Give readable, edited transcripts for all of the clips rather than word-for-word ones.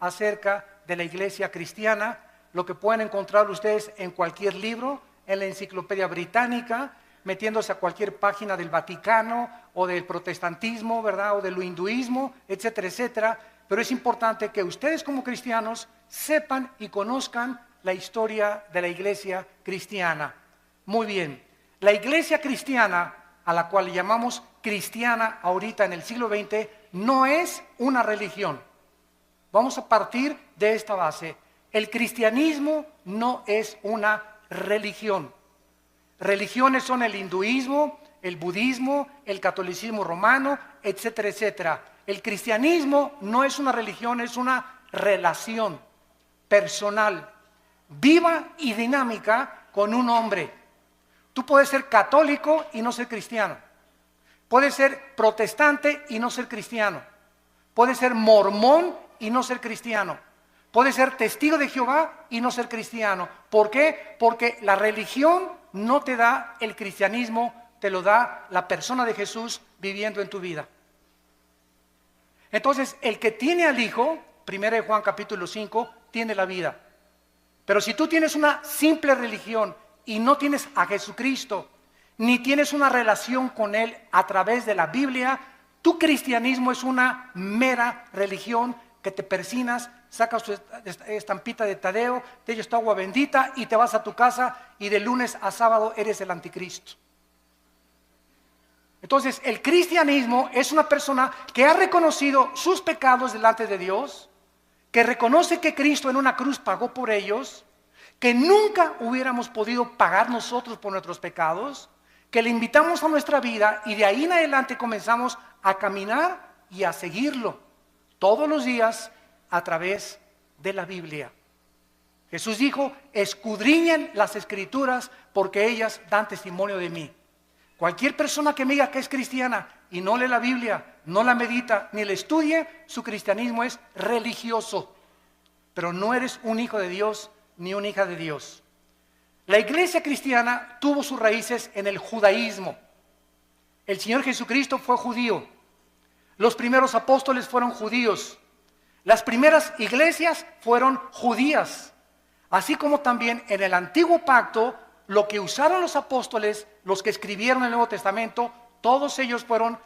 acerca de la iglesia cristiana, lo que pueden encontrar ustedes en cualquier libro, en la Enciclopedia Británica, metiéndose a cualquier página del Vaticano o del protestantismo, ¿verdad? O del hinduismo, etcétera, etcétera. Pero es importante que ustedes como cristianos sepan y conozcan la historia de la iglesia cristiana. Muy bien, la iglesia cristiana, a la cual llamamos cristiana ahorita en el siglo XX, no es una religión. Vamos a partir de esta base. El cristianismo no es una religión. Religiones son el hinduismo, el budismo, el catolicismo romano, etcétera, etcétera. El cristianismo no es una religión, es una relación personal, viva y dinámica con un hombre. Tú puedes ser católico y no ser cristiano. Puedes ser protestante y no ser cristiano. Puedes ser mormón y no ser cristiano. Puedes ser testigo de Jehová y no ser cristiano. ¿Por qué? Porque la religión no te da el cristianismo, te lo da la persona de Jesús viviendo en tu vida. Entonces, el que tiene al Hijo, 1 Juan capítulo 5, tiene la vida. Pero si tú tienes una simple religión y no tienes a Jesucristo, ni tienes una relación con Él a través de la Biblia, tu cristianismo es una mera religión que te persinas, sacas tu estampita de Tadeo, te echas tu agua bendita y te vas a tu casa y de lunes a sábado eres el anticristo. Entonces, el cristianismo es una persona que ha reconocido sus pecados delante de Dios, que reconoce que Cristo en una cruz pagó por ellos, que nunca hubiéramos podido pagar nosotros por nuestros pecados, que le invitamos a nuestra vida y de ahí en adelante comenzamos a caminar y a seguirlo todos los días a través de la Biblia. Jesús dijo: escudriñen las Escrituras porque ellas dan testimonio de mí. Cualquier persona que me diga que es cristiana y no lee la Biblia, no la medita, ni la estudie, su cristianismo es religioso. Pero no eres un hijo de Dios ni una hija de Dios. La iglesia cristiana tuvo sus raíces en el judaísmo. El Señor Jesucristo fue judío. Los primeros apóstoles fueron judíos. Las primeras iglesias fueron judías. Así como también en el antiguo pacto, lo que usaron los apóstoles, los que escribieron el Nuevo Testamento, todos ellos fueron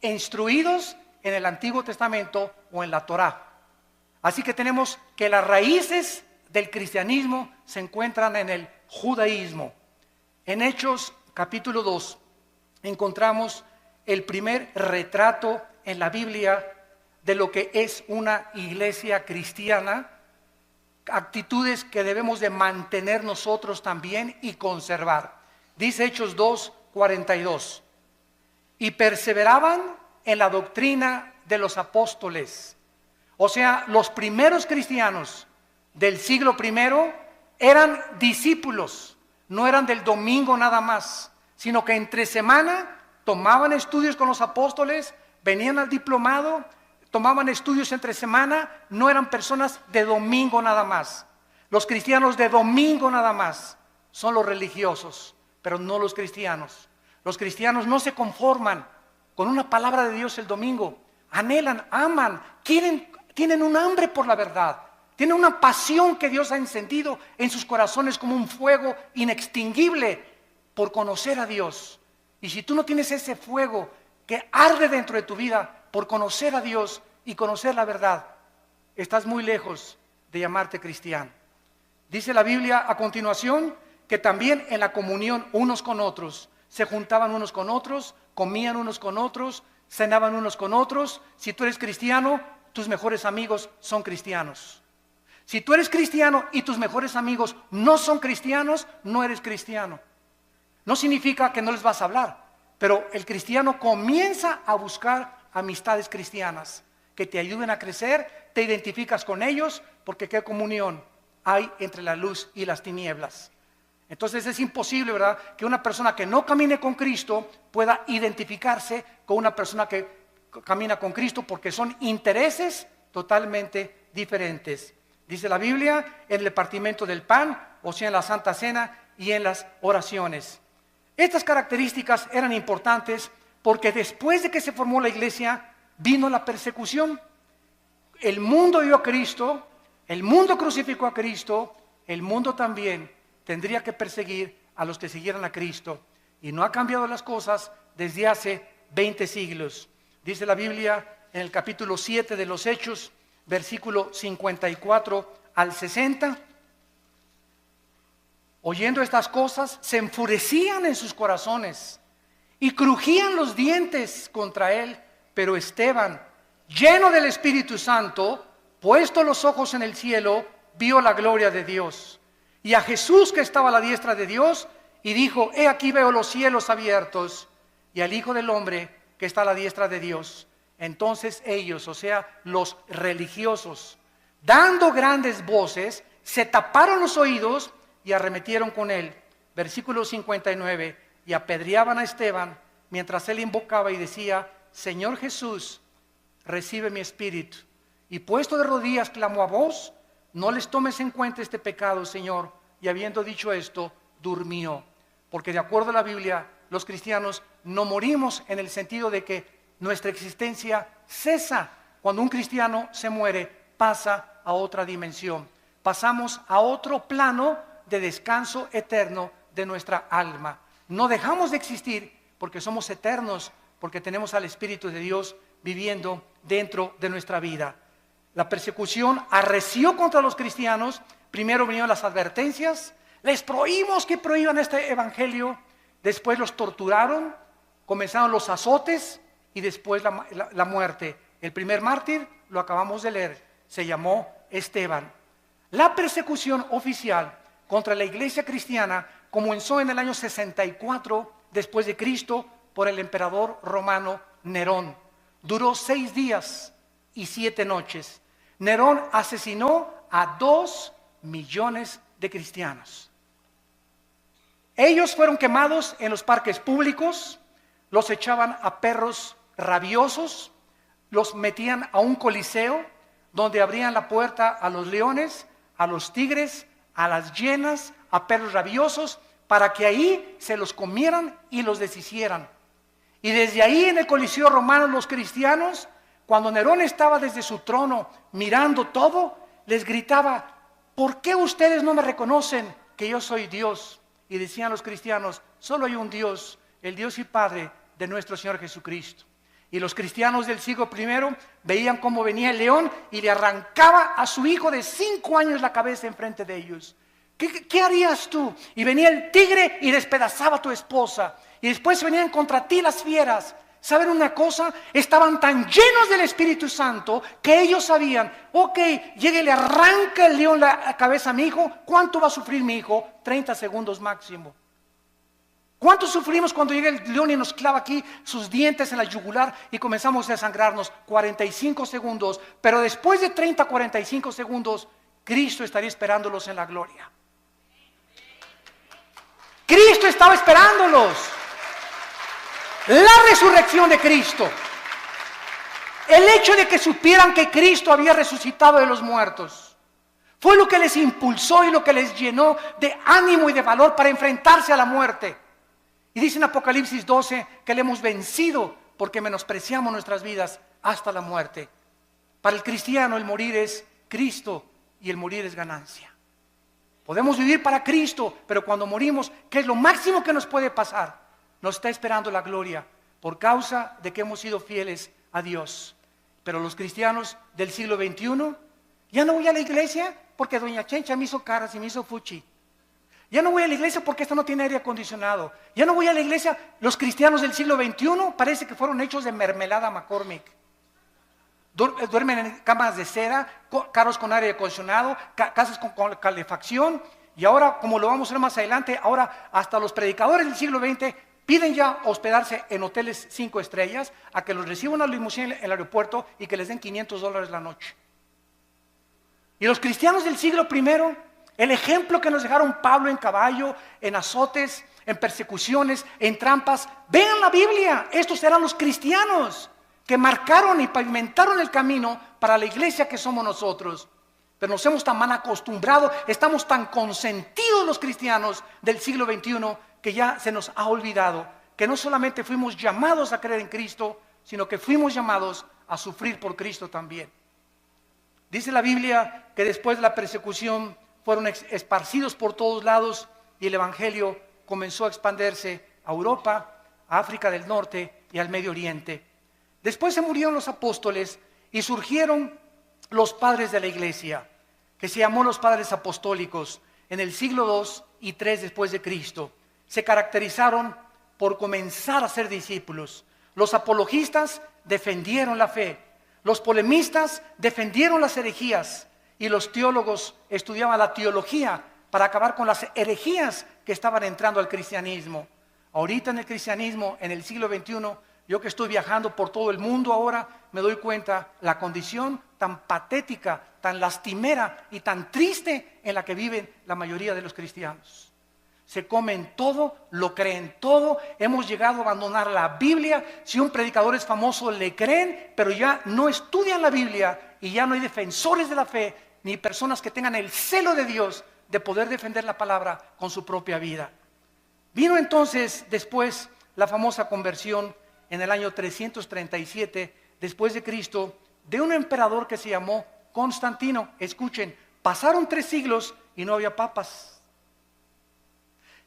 instruidos en el Antiguo Testamento o en la Torá. Así que tenemos que las raíces del cristianismo se encuentran en el judaísmo. En Hechos capítulo 2 encontramos el primer retrato en la Biblia de lo que es una iglesia cristiana, actitudes que debemos de mantener nosotros también y conservar. Dice Hechos 2:42, y perseveraban en la doctrina de los apóstoles. O sea, los primeros cristianos del siglo I eran discípulos, no eran del domingo nada más, sino que entre semana tomaban estudios con los apóstoles, venían al diplomado, tomaban estudios entre semana, no eran personas de domingo nada más. Los cristianos de domingo nada más son los religiosos, pero no los cristianos. Los cristianos no se conforman con una palabra de Dios el domingo, anhelan, aman, tienen un hambre por la verdad, tienen una pasión que Dios ha encendido en sus corazones como un fuego inextinguible por conocer a Dios. Y si tú no tienes ese fuego que arde dentro de tu vida por conocer a Dios y conocer la verdad, estás muy lejos de llamarte cristiano. Dice la Biblia a continuación que también en la comunión unos con otros, se juntaban unos con otros, comían unos con otros, cenaban unos con otros. Si tú eres cristiano, tus mejores amigos son cristianos. Si tú eres cristiano y tus mejores amigos no son cristianos, no eres cristiano. No significa que no les vas a hablar, pero el cristiano comienza a buscar amistades cristianas que te ayuden a crecer, te identificas con ellos, porque qué comunión hay entre la luz y las tinieblas. Entonces es imposible, ¿verdad?, que una persona que no camine con Cristo pueda identificarse con una persona que camina con Cristo, porque son intereses totalmente diferentes. Dice la Biblia en el partimiento del pan, o sea en la Santa Cena y en las oraciones. Estas características eran importantes porque después de que se formó la iglesia vino la persecución. el mundo dio a Cristo, el mundo crucificó a Cristo, el mundo también tendría que perseguir a los que siguieran a Cristo. Y no ha cambiado las cosas desde hace 20 siglos. Dice la Biblia en el capítulo 7 de los Hechos, versículo 54 al 60. Oyendo estas cosas, se enfurecían en sus corazones y crujían los dientes contra él. Pero Esteban, lleno del Espíritu Santo, puesto los ojos en el cielo, vio la gloria de Dios y a Jesús que estaba a la diestra de Dios, y dijo: he aquí veo los cielos abiertos y al Hijo del Hombre que está a la diestra de Dios. Entonces ellos, o sea, los religiosos, dando grandes voces, se taparon los oídos y arremetieron con él. Versículo 59, y apedreaban a Esteban mientras él invocaba y decía: Señor Jesús, recibe mi espíritu. Y puesto de rodillas clamó a voz: no les tomes en cuenta este pecado, Señor. Y habiendo dicho esto, durmió. Porque de acuerdo a la Biblia, los cristianos no morimos en el sentido de que nuestra existencia cesa. Cuando un cristiano se muere, pasa a otra dimensión. Pasamos a otro plano de descanso eterno de nuestra alma. No dejamos de existir porque somos eternos, porque tenemos al Espíritu de Dios viviendo dentro de nuestra vida. La persecución arreció contra los cristianos. Primero vinieron las advertencias. Les prohibimos que prohíban este evangelio. Después los torturaron. Comenzaron los azotes y después la muerte. El primer mártir, lo acabamos de leer, se llamó Esteban. La persecución oficial contra la iglesia cristiana comenzó en el año 64 después de Cristo por el emperador romano Nerón. Duró 6 días y 7 noches. Nerón asesinó a 2 millones de cristianos. Ellos fueron quemados en los parques públicos, los echaban a perros rabiosos, los metían a un coliseo donde abrían la puerta a los leones, a los tigres, a las hienas, a perros rabiosos, para que ahí se los comieran y los deshicieran. Y desde ahí en el coliseo romano los cristianos, cuando Nerón estaba desde su trono mirando todo, les gritaba: ¿por qué ustedes no me reconocen que yo soy Dios? Y decían los cristianos: solo hay un Dios, el Dios y Padre de nuestro Señor Jesucristo. Y los cristianos del siglo I veían cómo venía el león y le arrancaba a su hijo de 5 años la cabeza enfrente de ellos. ¿Qué harías tú? Y venía el tigre y despedazaba a tu esposa. Y después venían contra ti las fieras. ¿Saben una cosa? Estaban tan llenos del Espíritu Santo que ellos sabían: ok, llega y le arranca el león la cabeza a mi hijo. ¿Cuánto va a sufrir mi hijo? 30 segundos máximo. ¿Cuánto sufrimos cuando llega el león y nos clava aquí sus dientes en la yugular y comenzamos a desangrarnos? 45 segundos. Pero después de 30, 45 segundos, Cristo estaría esperándolos en la gloria. Cristo estaba esperándolos. La resurrección de Cristo, el hecho de que supieran que Cristo había resucitado de los muertos, fue lo que les impulsó y lo que les llenó de ánimo y de valor para enfrentarse a la muerte. Y dice en Apocalipsis 12 que le hemos vencido porque menospreciamos nuestras vidas hasta la muerte. Para el cristiano el morir es Cristo y el morir es ganancia. Podemos vivir para Cristo, pero cuando morimos, ¿qué es lo máximo que nos puede pasar? Nos está esperando la gloria por causa de que hemos sido fieles a Dios. Pero los cristianos del siglo XXI, ya no voy a la iglesia porque doña Chencha me hizo caras y me hizo fuchi. Ya no voy a la iglesia porque esta no tiene aire acondicionado. Ya no voy a la iglesia. Los cristianos del siglo XXI parece que fueron hechos de mermelada McCormick. Duermen en camas de seda, carros con aire acondicionado, casas con calefacción. Y ahora, como lo vamos a ver más adelante, ahora hasta los predicadores del siglo XX piden ya hospedarse en hoteles 5 estrellas, a que los reciba una limusina en el aeropuerto y que les den $500 la noche. Y los cristianos del siglo I, el ejemplo que nos dejaron Pablo en caballo, en azotes, en persecuciones, en trampas. Vean la Biblia, estos eran los cristianos que marcaron y pavimentaron el camino para la iglesia que somos nosotros. Pero nos hemos tan mal acostumbrado, estamos tan consentidos los cristianos del siglo XXI que ya se nos ha olvidado que no solamente fuimos llamados a creer en Cristo, sino que fuimos llamados a sufrir por Cristo también. Dice la Biblia que después de la persecución fueron esparcidos por todos lados y el evangelio comenzó a expandirse a Europa, a África del Norte y al Medio Oriente. Después se murieron los apóstoles y surgieron los padres de la iglesia, que se llamó los padres apostólicos en el siglo II y III después de Cristo. Se caracterizaron por comenzar a ser discípulos. Los apologistas defendieron la fe, los polemistas defendieron las herejías y los teólogos estudiaban la teología para acabar con las herejías que estaban entrando al cristianismo. Ahorita en el cristianismo, en el siglo XXI, yo que estoy viajando por todo el mundo ahora, me doy cuenta la condición tan patética, tan lastimera y tan triste en la que viven la mayoría de los cristianos. Se comen todo, lo creen todo, hemos llegado a abandonar la Biblia. Si un predicador es famoso le creen, pero ya no estudian la Biblia y ya no hay defensores de la fe, ni personas que tengan el celo de Dios de poder defender la palabra con su propia vida. Vino entonces después la famosa conversión en el año 337 después de Cristo de un emperador que se llamó Constantino. Escuchen, pasaron 3 siglos y no había papas.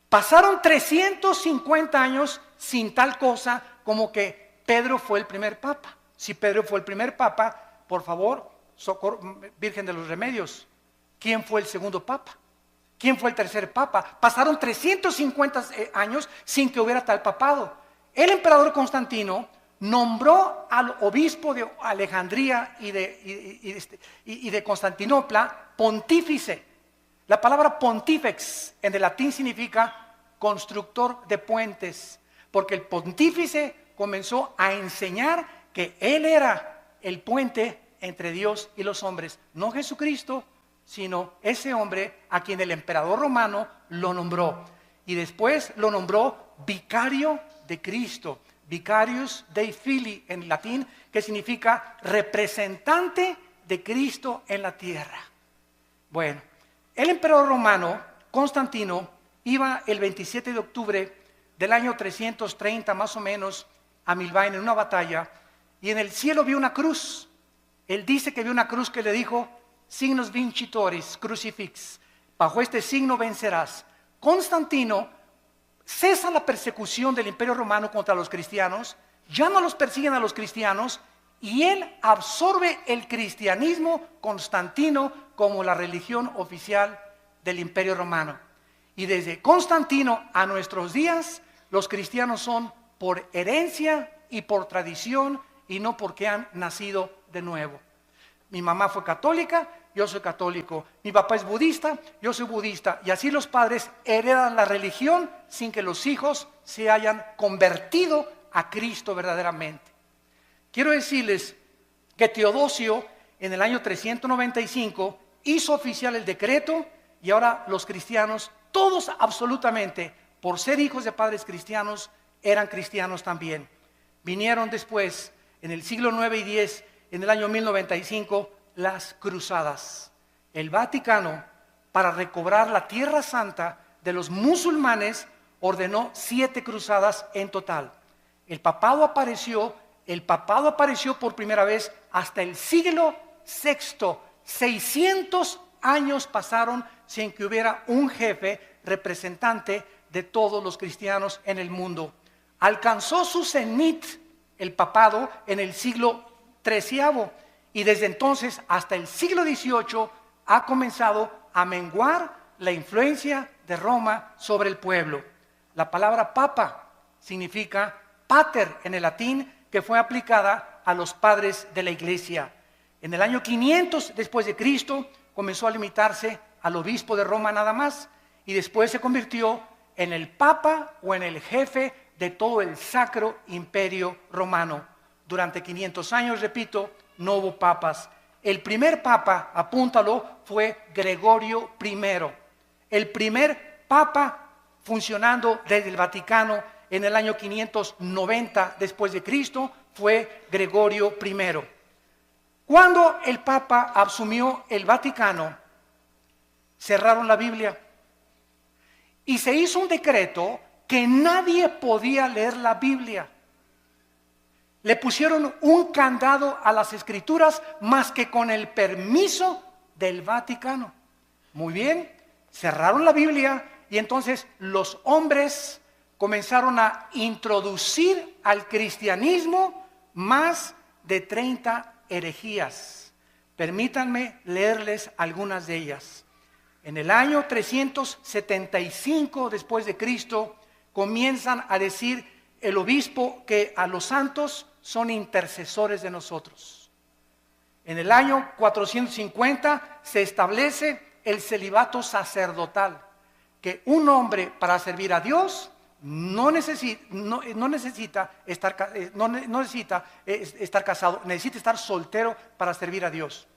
Pasaron 350 años sin tal cosa como que Pedro fue el primer papa. Si Pedro fue el primer papa, por favor, Virgen de los Remedios, ¿quién fue el segundo papa? ¿Quién fue el tercer papa? Pasaron 350 años sin que hubiera tal papado. El emperador Constantino nombró al obispo de Alejandría y de Constantinopla pontífice. La palabra pontífex en el latín significa constructor de puentes, porque el pontífice comenzó a enseñar que él era el puente entre Dios y los hombres, no Jesucristo, sino ese hombre a quien el emperador romano lo nombró. Y después lo nombró vicario de Cristo, vicarius Dei Filii en latín, que significa representante de Cristo en la tierra. Bueno, el emperador romano, Constantino, iba el 27 de octubre del año 330 más o menos a Milvain en una batalla, y en el cielo vio una cruz. Él dice que vio una cruz que le dijo: signos vincitoris, crucifix, bajo este signo vencerás. Constantino cesa la persecución del imperio romano contra los cristianos, ya no los persiguen a los cristianos, y él absorbe el cristianismo constantino como la religión oficial del imperio romano. Y desde Constantino a nuestros días, los cristianos son por herencia y por tradición y no porque han nacido de nuevo. Mi mamá fue católica, yo soy católico. Mi papá es budista, yo soy budista. Y así los padres heredan la religión sin que los hijos se hayan convertido a Cristo verdaderamente. Quiero decirles que Teodosio en el año 395 hizo oficial el decreto y ahora los cristianos, todos absolutamente, por ser hijos de padres cristianos, eran cristianos también. Vinieron después, en el siglo IX y X, en el año 1095, las cruzadas. El Vaticano, para recobrar la Tierra Santa de los musulmanes, ordenó 7 cruzadas en total. El papado apareció por primera vez hasta el siglo VI. 600 años pasaron sin que hubiera un jefe representante de todos los cristianos en el mundo. Alcanzó su cenit el papado en el siglo XIII y desde entonces hasta el siglo XVIII ha comenzado a menguar la influencia de Roma sobre el pueblo. La palabra papa significa pater en el latín, que fue aplicada a los padres de la iglesia. En el año 500 después de Cristo comenzó a limitarse al obispo de Roma nada más y después se convirtió en el papa o en el jefe de todo el sacro imperio romano. Durante 500 años, repito, no hubo papas. El primer papa, apúntalo, fue Gregorio I. El primer papa funcionando desde el Vaticano en el año 590 después de Cristo fue Gregorio I. Cuando el papa asumió el Vaticano, cerraron la Biblia y se hizo un decreto que nadie podía leer la Biblia. le pusieron un candado a las escrituras más que con el permiso del Vaticano. Muy bien, cerraron la Biblia y entonces los hombres comenzaron a introducir al cristianismo más de 30 herejías. Permítanme leerles algunas de ellas. En el año 375 después de Cristo comienzan a decir el obispo que a los santos son intercesores de nosotros. En el año 450 se establece el celibato sacerdotal, que un hombre para servir a Dios no necesita estar casado, necesita estar soltero para servir a Dios.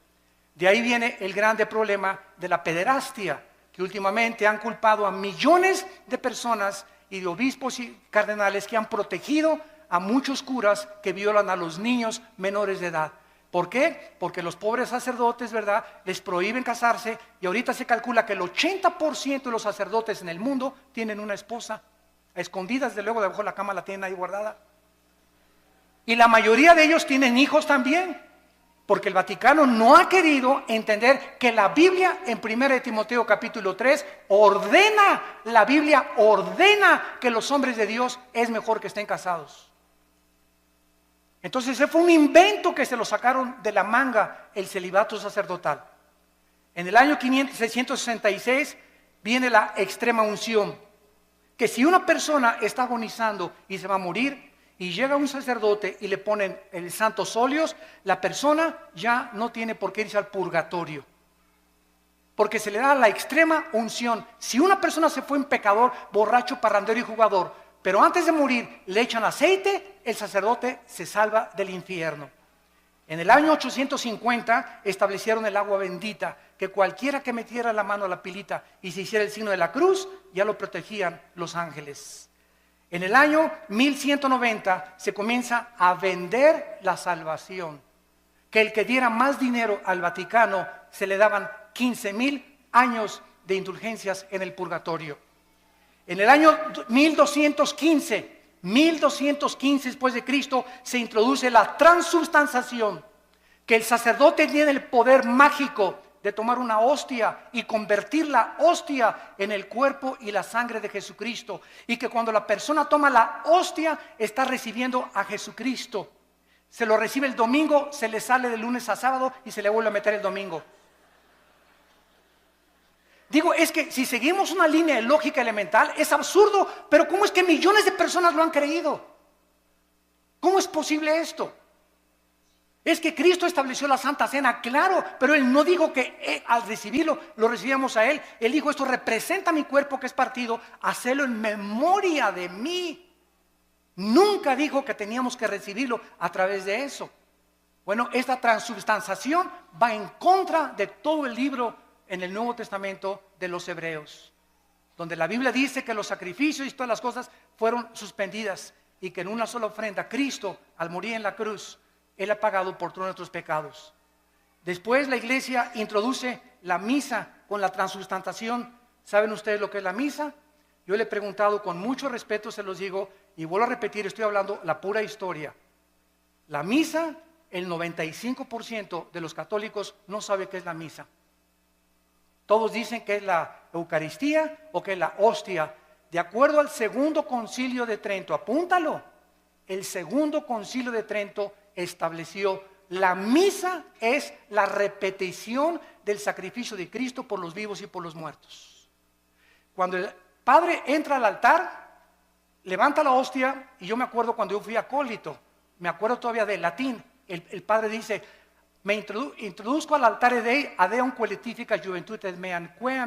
De ahí viene el grande problema de la pederastia, que últimamente han culpado a millones de personas y de obispos y cardenales que han protegido a muchos curas que violan a los niños menores de edad. ¿Por qué? Porque los pobres sacerdotes, ¿verdad?, les prohíben casarse y ahorita se calcula que el 80% de los sacerdotes en el mundo tienen una esposa. A escondidas, de luego, debajo de la cama la tienen ahí guardada. Y la mayoría de ellos tienen hijos también, porque el Vaticano no ha querido entender que la Biblia, en 1 Timoteo capítulo 3, la Biblia ordena que los hombres de Dios es mejor que estén casados. Entonces ese fue un invento que se lo sacaron de la manga, el celibato sacerdotal. En el año 666 viene la extrema unción, que si una persona está agonizando y se va a morir, y llega un sacerdote y le ponen el santos óleos, la persona ya no tiene por qué irse al purgatorio, porque se le da la extrema unción. Si una persona se fue un pecador, borracho, parrandero y jugador, pero antes de morir le echan aceite, el sacerdote se salva del infierno. En el año 850 establecieron el agua bendita, que cualquiera que metiera la mano a la pilita y se hiciera el signo de la cruz, ya lo protegían los ángeles. En el año 1190 se comienza a vender la salvación, que el que diera más dinero al Vaticano se le daban 15,000 años de indulgencias en el purgatorio. En el año 1215 después de Cristo, se introduce la transubstanciación, que el sacerdote tiene el poder mágico de tomar una hostia y convertir la hostia en el cuerpo y la sangre de Jesucristo, y que cuando la persona toma la hostia está recibiendo a Jesucristo. Se lo recibe el domingo, se le sale de lunes a sábado y se le vuelve a meter el domingo. Digo, es que si seguimos una línea de lógica elemental es absurdo, pero ¿cómo es que millones de personas lo han creído? ¿Cómo es posible esto? Es que Cristo estableció la Santa Cena, claro, pero Él no dijo que al recibirlo, lo recibíamos a Él. Él dijo, esto representa mi cuerpo que es partido, hacelo en memoria de mí. Nunca dijo que teníamos que recibirlo a través de eso. Bueno, esta transubstanciación va en contra de todo el libro en el Nuevo Testamento de los Hebreos, donde la Biblia dice que los sacrificios y todas las cosas fueron suspendidas y que en una sola ofrenda Cristo, al morir en la cruz, Él ha pagado por todos nuestros pecados. Después la iglesia introduce la misa con la transubstanciación. ¿Saben ustedes lo que es la misa? Yo le he preguntado con mucho respeto, se los digo, y vuelvo a repetir, estoy hablando la pura historia. La misa, el 95% de los católicos no sabe qué es la misa. Todos dicen que es la Eucaristía o que es la hostia. De acuerdo al Segundo Concilio de Trento, apúntalo, el Segundo Concilio de Trento estableció la misa es la repetición del sacrificio de Cristo por los vivos y por los muertos. Cuando el padre entra al altar, levanta la hostia, y yo me acuerdo cuando yo fui acólito, me acuerdo todavía del latín, el padre dice, me introduzco al altar Dei, adeum qualifica juventutes meam, quera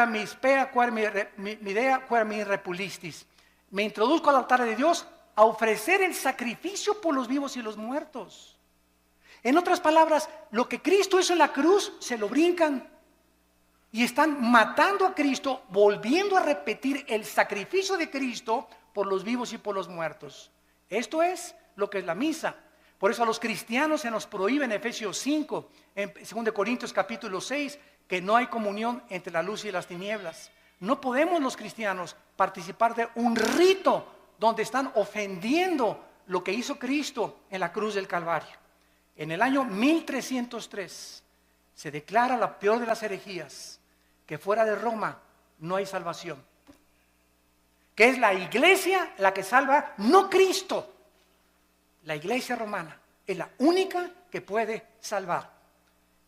mis pea, quera mi idea, quera mi repulistis. Me introduzco al altar de Dios a ofrecer el sacrificio por los vivos y los muertos. En otras palabras, lo que Cristo hizo en la cruz, se lo brincan. Y están matando a Cristo, volviendo a repetir el sacrificio de Cristo por los vivos y por los muertos. Esto es lo que es la misa. Por eso a los cristianos se nos prohíbe en Efesios 5, en 2 Corintios capítulo 6, que no hay comunión entre la luz y las tinieblas. No podemos los cristianos participar de un rito donde están ofendiendo lo que hizo Cristo en la cruz del Calvario. En el año 1303 se declara la peor de las herejías, que fuera de Roma no hay salvación. Que es la iglesia la que salva, no Cristo. La iglesia romana es la única que puede salvar.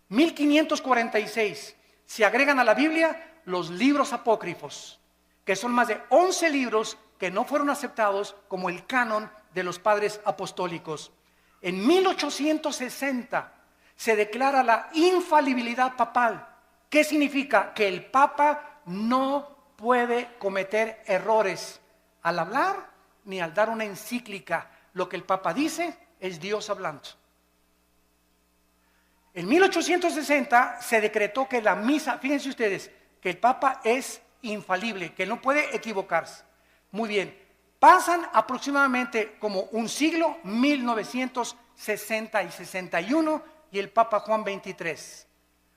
1546 se agregan a la Biblia los libros apócrifos, que son más de 11 libros que no fueron aceptados como el canon de los padres apostólicos. En 1860 se declara la infalibilidad papal. ¿Qué significa? Que el Papa no puede cometer errores al hablar ni al dar una encíclica. Lo que el Papa dice es Dios hablando. En 1860 se decretó que la misa, fíjense ustedes, que el Papa es infalible, que no puede equivocarse. Muy bien, pasan aproximadamente como un siglo, 1960 y 61, y el Papa Juan XXIII,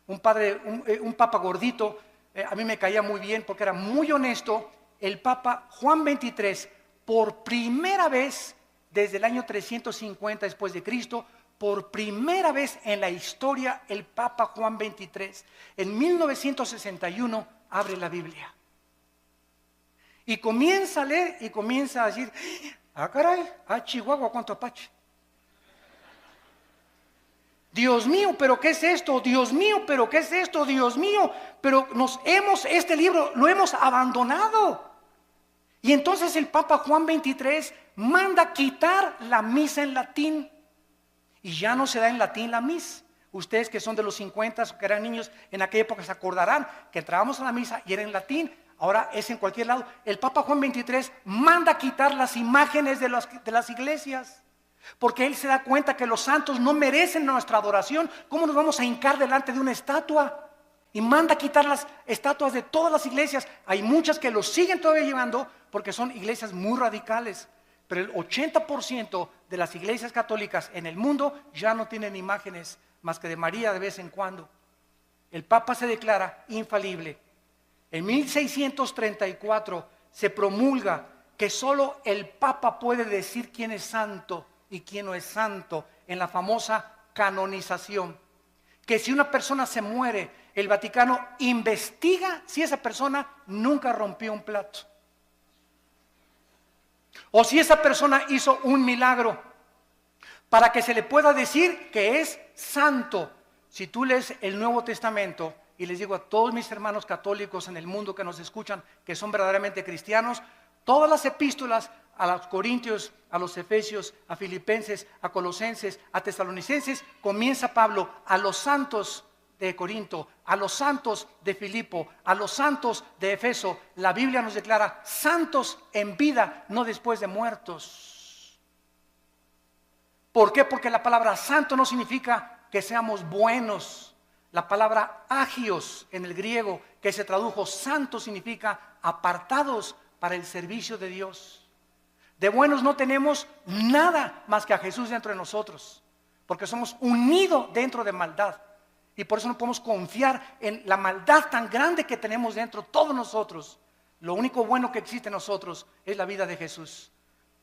un Papa gordito, a mí me caía muy bien porque era muy honesto. El Papa Juan XXIII, por primera vez desde el año 350 después de Cristo, por primera vez en la historia, el Papa Juan XXIII, en 1961, abre la Biblia. Y comienza a leer y comienza a decir, ah caray, ah Chihuahua, cuánto apache. Dios mío, pero ¿qué es esto? Dios mío, pero ¿qué es esto? Dios mío, pero este libro lo hemos abandonado. Y entonces el Papa Juan XXIII manda quitar la misa en latín. Y ya no se da en latín la misa. Ustedes que son de los 50 o que eran niños en aquella época se acordarán que entrábamos a la misa y era en latín. Ahora es en cualquier lado. El Papa Juan XXIII manda quitar las imágenes de las iglesias. Porque él se da cuenta que los santos no merecen nuestra adoración. ¿Cómo nos vamos a hincar delante de una estatua? Y manda quitar las estatuas de todas las iglesias. Hay muchas que los siguen todavía llevando porque son iglesias muy radicales. Pero el 80% de las iglesias católicas en el mundo ya no tienen imágenes más que de María de vez en cuando. El Papa se declara infalible. En 1634 se promulga que solo el Papa puede decir quién es santo y quién no es santo en la famosa canonización. Que si una persona se muere, el Vaticano investiga si esa persona nunca rompió un plato. O si esa persona hizo un milagro, para que se le pueda decir que es santo. Si tú lees el Nuevo Testamento, y les digo a todos mis hermanos católicos en el mundo que nos escuchan, que son verdaderamente cristianos, todas las epístolas a los Corintios, a los Efesios, a Filipenses, a Colosenses, a Tesalonicenses, comienza Pablo a los santos de Corinto, a los santos de Filipo, a los santos de Efeso. La Biblia nos declara santos en vida, no después de muertos. ¿Por qué? Porque la palabra santo no significa que seamos buenos. La palabra agios en el griego, que se tradujo santo, significa apartados para el servicio de Dios. De buenos no tenemos nada más que a Jesús dentro de nosotros, porque somos unidos dentro de maldad. Y por eso no podemos confiar en la maldad tan grande que tenemos dentro todos nosotros. Lo único bueno que existe en nosotros es la vida de Jesús.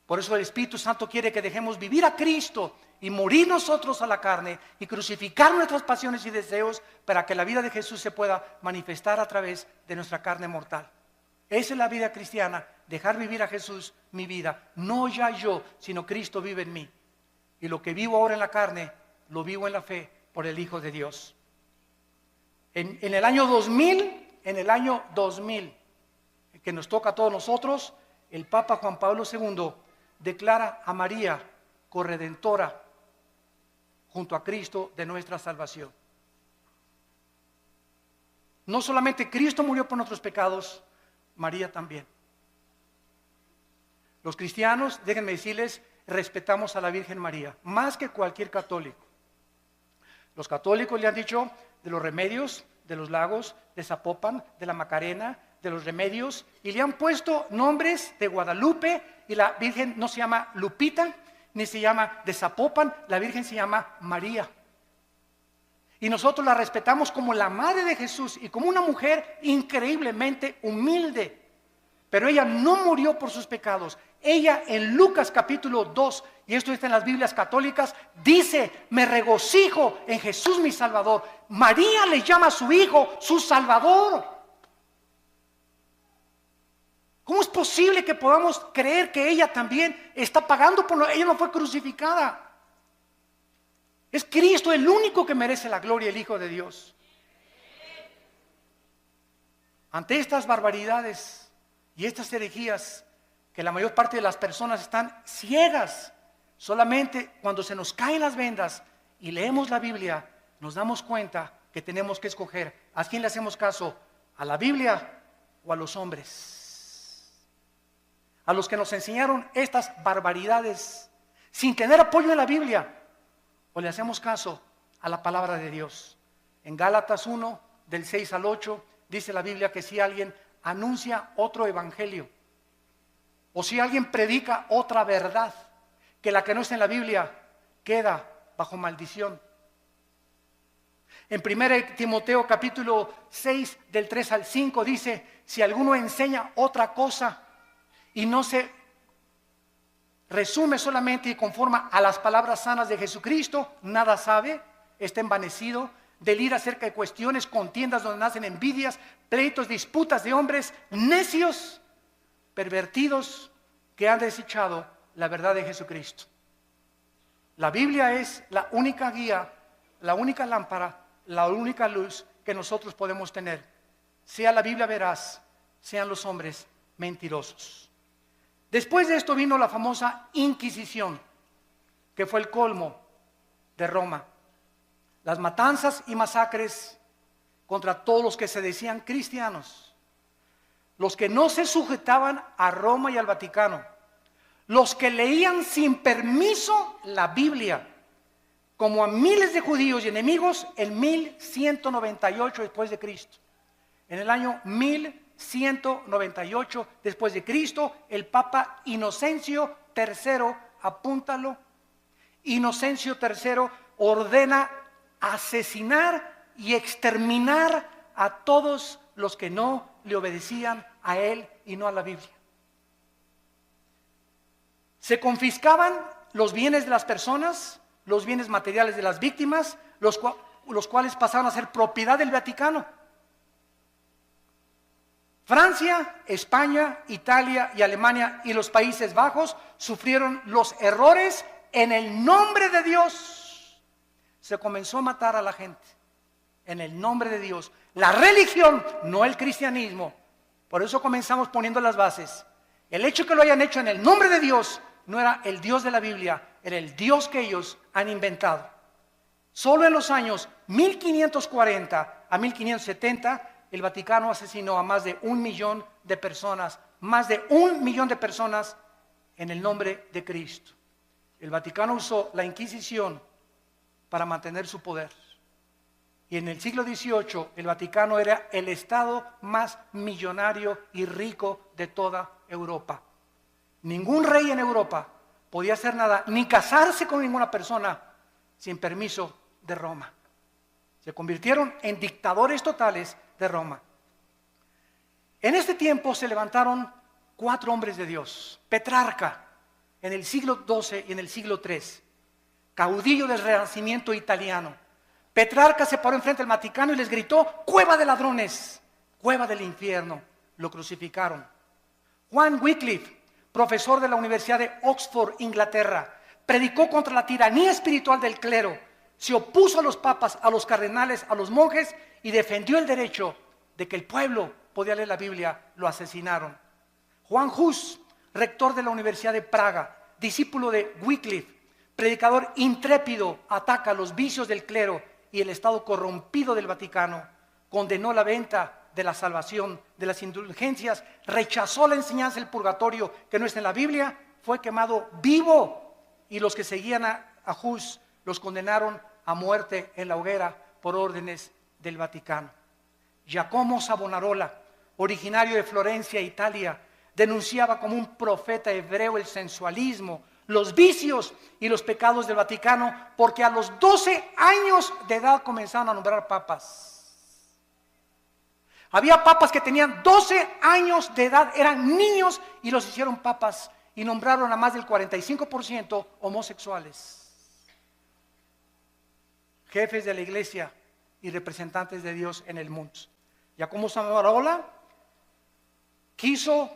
Por eso el Espíritu Santo quiere que dejemos vivir a Cristo y morir nosotros a la carne y crucificar nuestras pasiones y deseos para que la vida de Jesús se pueda manifestar a través de nuestra carne mortal. Esa es la vida cristiana, dejar vivir a Jesús mi vida. No ya yo, sino Cristo vive en mí. Y lo que vivo ahora en la carne, lo vivo en la fe por el Hijo de Dios. En el año 2000, que nos toca a todos nosotros, el Papa Juan Pablo II declara a María corredentora junto a Cristo de nuestra salvación. No solamente Cristo murió por nuestros pecados, María también. Los cristianos, déjenme decirles, respetamos a la Virgen María, más que cualquier católico. Los católicos le han dicho de los remedios, de los lagos, de Zapopan, de la Macarena, de los remedios, y le han puesto nombres de Guadalupe, y la Virgen no se llama Lupita, ni se llama de Zapopan, la Virgen se llama María. Y nosotros la respetamos como la madre de Jesús y como una mujer increíblemente humilde. Pero ella no murió por sus pecados. Ella en Lucas capítulo 2 y esto está en las Biblias católicas, dice: me regocijo en Jesús mi Salvador. María le llama a su hijo su Salvador. ¿Cómo es posible que podamos creer que ella también está pagando por ella no fue crucificada? Es Cristo el único que merece la gloria, el Hijo de Dios. Ante estas barbaridades y estas herejías, que la mayor parte de las personas están ciegas, solamente cuando se nos caen las vendas y leemos la Biblia, nos damos cuenta que tenemos que escoger a quién le hacemos caso, a la Biblia o a los hombres, a los que nos enseñaron estas barbaridades sin tener apoyo en la Biblia, o le hacemos caso a la palabra de Dios. En Gálatas 1, del 6 al 8, dice la Biblia que si alguien anuncia otro evangelio, o si alguien predica otra verdad que la que no está en la Biblia, queda bajo maldición. En 1 Timoteo capítulo 6, del 3 al 5 dice: si alguno enseña otra cosa y no se resume solamente y conforma a las palabras sanas de Jesucristo, nada sabe, está envanecido, delira acerca de cuestiones, contiendas donde nacen envidias, pleitos, disputas de hombres necios, pervertidos, que han desechado la verdad de Jesucristo. La Biblia es la única guía, la única lámpara, la única luz que nosotros podemos tener. Sea la Biblia veraz, sean los hombres mentirosos. Después de esto vino la famosa Inquisición, que fue el colmo de Roma. Las matanzas y masacres contra todos los que se decían cristianos, los que no se sujetaban a Roma y al Vaticano, los que leían sin permiso la Biblia, como a miles de judíos y enemigos en 1198 después de Cristo. En el año 1198 después de Cristo, el Papa Inocencio III, apúntalo, Inocencio III ordena asesinar y exterminar a todos los que no le obedecían a él y no a la Biblia. Se confiscaban los bienes de las personas, los bienes materiales de las víctimas, los cuales pasaron a ser propiedad del Vaticano. Francia, España, Italia y Alemania y los Países Bajos sufrieron los errores en el nombre de Dios. Se comenzó a matar a la gente en el nombre de Dios. La religión, no el cristianismo. Por eso comenzamos poniendo las bases. El hecho que lo hayan hecho en el nombre de Dios no era el Dios de la Biblia, era el Dios que ellos han inventado. Solo en los años 1540 a 1570, el Vaticano asesinó a más de 1 millón de personas, más de 1 millón de personas en el nombre de Cristo. El Vaticano usó la Inquisición para mantener su poder. Y en el siglo XVIII, el Vaticano era el estado más millonario y rico de toda Europa. Ningún rey en Europa podía hacer nada, ni casarse con ninguna persona sin permiso de Roma. Se convirtieron en dictadores totales de Roma. En este tiempo se levantaron 4 hombres de Dios. Petrarca, en el siglo XII y en el siglo III, caudillo del Renacimiento italiano. Petrarca se paró enfrente del Vaticano y les gritó: cueva de ladrones, cueva del infierno. Lo crucificaron. Juan Wycliffe, profesor de la Universidad de Oxford, Inglaterra, predicó contra la tiranía espiritual del clero, se opuso a los papas, a los cardenales, a los monjes y defendió el derecho de que el pueblo podía leer la Biblia. Lo asesinaron. Juan Hus, rector de la Universidad de Praga, discípulo de Wycliffe, predicador intrépido, ataca los vicios del clero y el estado corrompido del Vaticano, condenó la venta de la salvación, de las indulgencias, rechazó la enseñanza del purgatorio que no está en la Biblia, fue quemado vivo, y los que seguían a Hus los condenaron a muerte en la hoguera por órdenes del Vaticano. Giacomo Savonarola, originario de Florencia, Italia, denunciaba como un profeta hebreo el sensualismo, los vicios y los pecados del Vaticano, porque a los 12 años de edad comenzaron a nombrar papas. Había papas que tenían 12 años de edad, eran niños y los hicieron papas. y nombraron a más del 45% homosexuales. Jefes de la iglesia y representantes de Dios en el mundo. Giacomo Savonarola quiso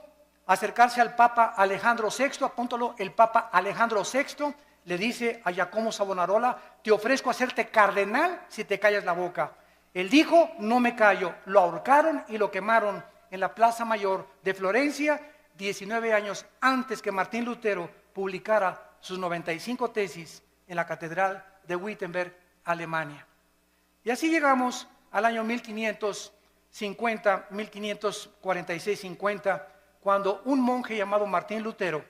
acercarse al Papa Alejandro VI, apúntalo, el Papa Alejandro VI le dice a Giacomo Savonarola: te ofrezco hacerte cardenal si te callas la boca. Él dijo: no me callo. Lo ahorcaron y lo quemaron en la Plaza Mayor de Florencia, 19 años antes que Martín Lutero publicara sus 95 tesis en la Catedral de Wittenberg, Alemania. Y así llegamos al año 1550, 1546-50, cuando un monje llamado Martín Lutero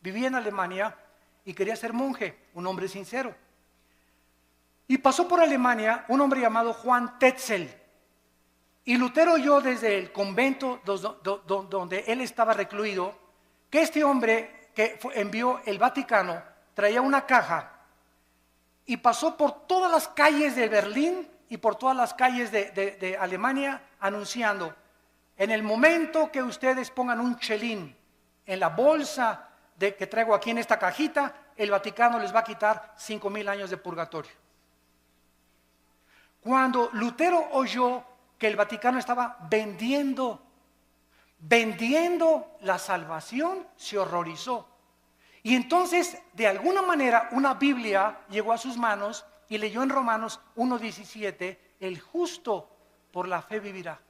vivía en Alemania y quería ser monje, un hombre sincero. Y pasó por Alemania un hombre llamado Juan Tetzel. Y Lutero oyó desde el convento donde él estaba recluido que este hombre que envió el Vaticano traía una caja y pasó por todas las calles de Berlín y por todas las calles de Alemania anunciando: en el momento que ustedes pongan un chelín en la bolsa que traigo aquí en esta cajita, el Vaticano les va a quitar 5,000 años de purgatorio. Cuando Lutero oyó que el Vaticano estaba vendiendo la salvación, se horrorizó. Y entonces, de alguna manera, una Biblia llegó a sus manos y leyó en Romanos 1:17: el justo por la fe vivirá.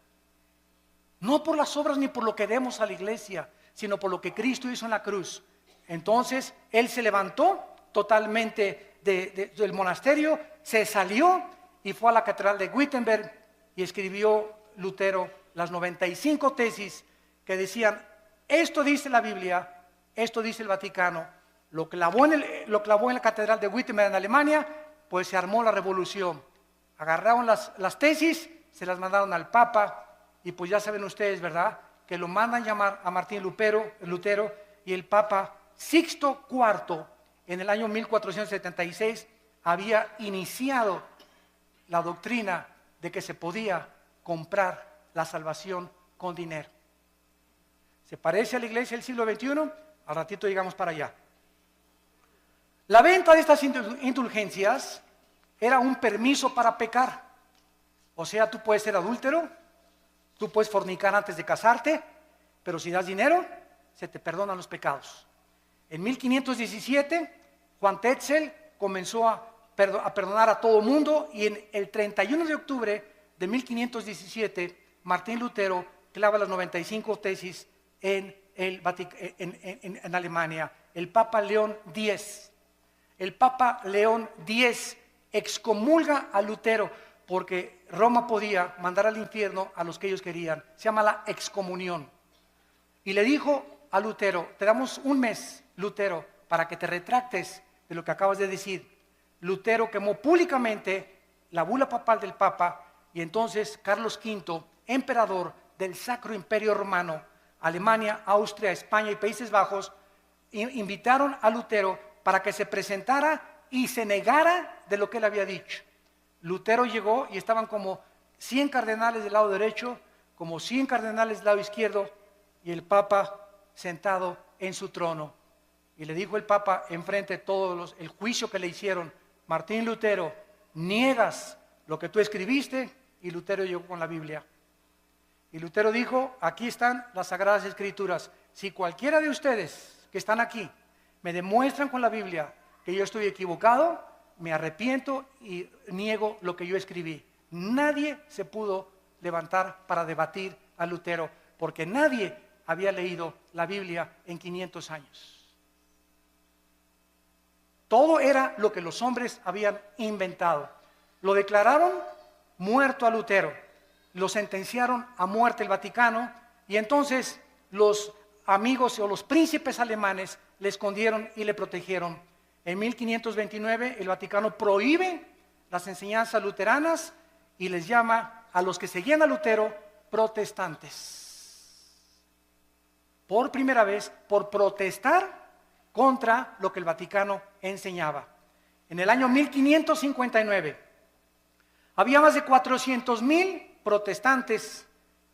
No por las obras ni por lo que demos a la iglesia, sino por lo que Cristo hizo en la cruz. Entonces, él se levantó totalmente del monasterio, se salió y fue a la catedral de Wittenberg y escribió Lutero las 95 tesis que decían: esto dice la Biblia, esto dice el Vaticano. Lo clavó en la catedral de Wittenberg en Alemania, pues se armó la revolución. Agarraron las tesis, se las mandaron al Papa, y pues ya saben ustedes, ¿verdad?, que lo mandan llamar a Martín Lutero, y el Papa Sixto IV en el año 1476 había iniciado la doctrina de que se podía comprar la salvación con dinero. ¿Se parece a la iglesia del siglo XXI? Al ratito llegamos para allá. La venta de estas indulgencias era un permiso para pecar. O sea, tú puedes ser adúltero, tú puedes fornicar antes de casarte, pero si das dinero, se te perdonan los pecados. En 1517, Juan Tetzel comenzó a perdonar a todo mundo, y en el 31 de octubre de 1517, Martín Lutero clava las 95 tesis en Alemania. El Papa León X excomulga a Lutero porque Roma podía mandar al infierno a los que ellos querían. Se llama la excomunión. Y le dijo a Lutero: te damos un mes, Lutero, para que te retractes de lo que acabas de decir. Lutero quemó públicamente la bula papal del Papa, y entonces Carlos V, emperador del Sacro Imperio Romano, Alemania, Austria, España y Países Bajos, invitaron a Lutero para que se presentara y se negara de lo que él había dicho. Lutero llegó y estaban como 100 cardenales del lado derecho, como 100 cardenales del lado izquierdo, y el Papa sentado en su trono. Y le dijo el Papa enfrente de todos el juicio que le hicieron: Martín Lutero, niegas lo que tú escribiste. Y Lutero llegó con la Biblia. Y Lutero dijo: aquí están las Sagradas Escrituras. Si cualquiera de ustedes que están aquí me demuestran con la Biblia que yo estoy equivocado, me arrepiento y niego lo que yo escribí. Nadie se pudo levantar para debatir a Lutero, porque nadie había leído la Biblia en 500 años. Todo era lo que los hombres habían inventado. Lo declararon muerto a Lutero, lo sentenciaron a muerte el Vaticano, y entonces los amigos o los príncipes alemanes le escondieron y le protegieron. En 1529 el Vaticano prohíbe las enseñanzas luteranas y les llama a los que seguían a Lutero protestantes. Por primera vez, por protestar contra lo que el Vaticano enseñaba. En el año 1559 había más de 400,000 protestantes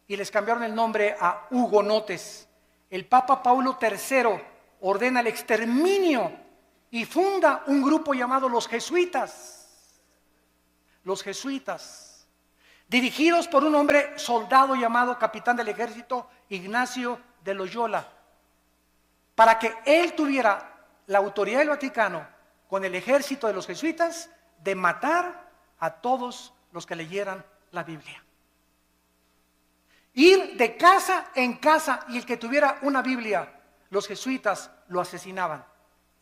y les cambiaron el nombre a hugonotes. El Papa Paulo III ordena el exterminio y funda un grupo llamado los jesuitas. Los jesuitas, dirigidos por un hombre soldado llamado capitán del ejército Ignacio de Loyola, para que él tuviera la autoridad del Vaticano con el ejército de los jesuitas de matar a todos los que leyeran la Biblia. Ir de casa en casa, y el que tuviera una Biblia, los jesuitas lo asesinaban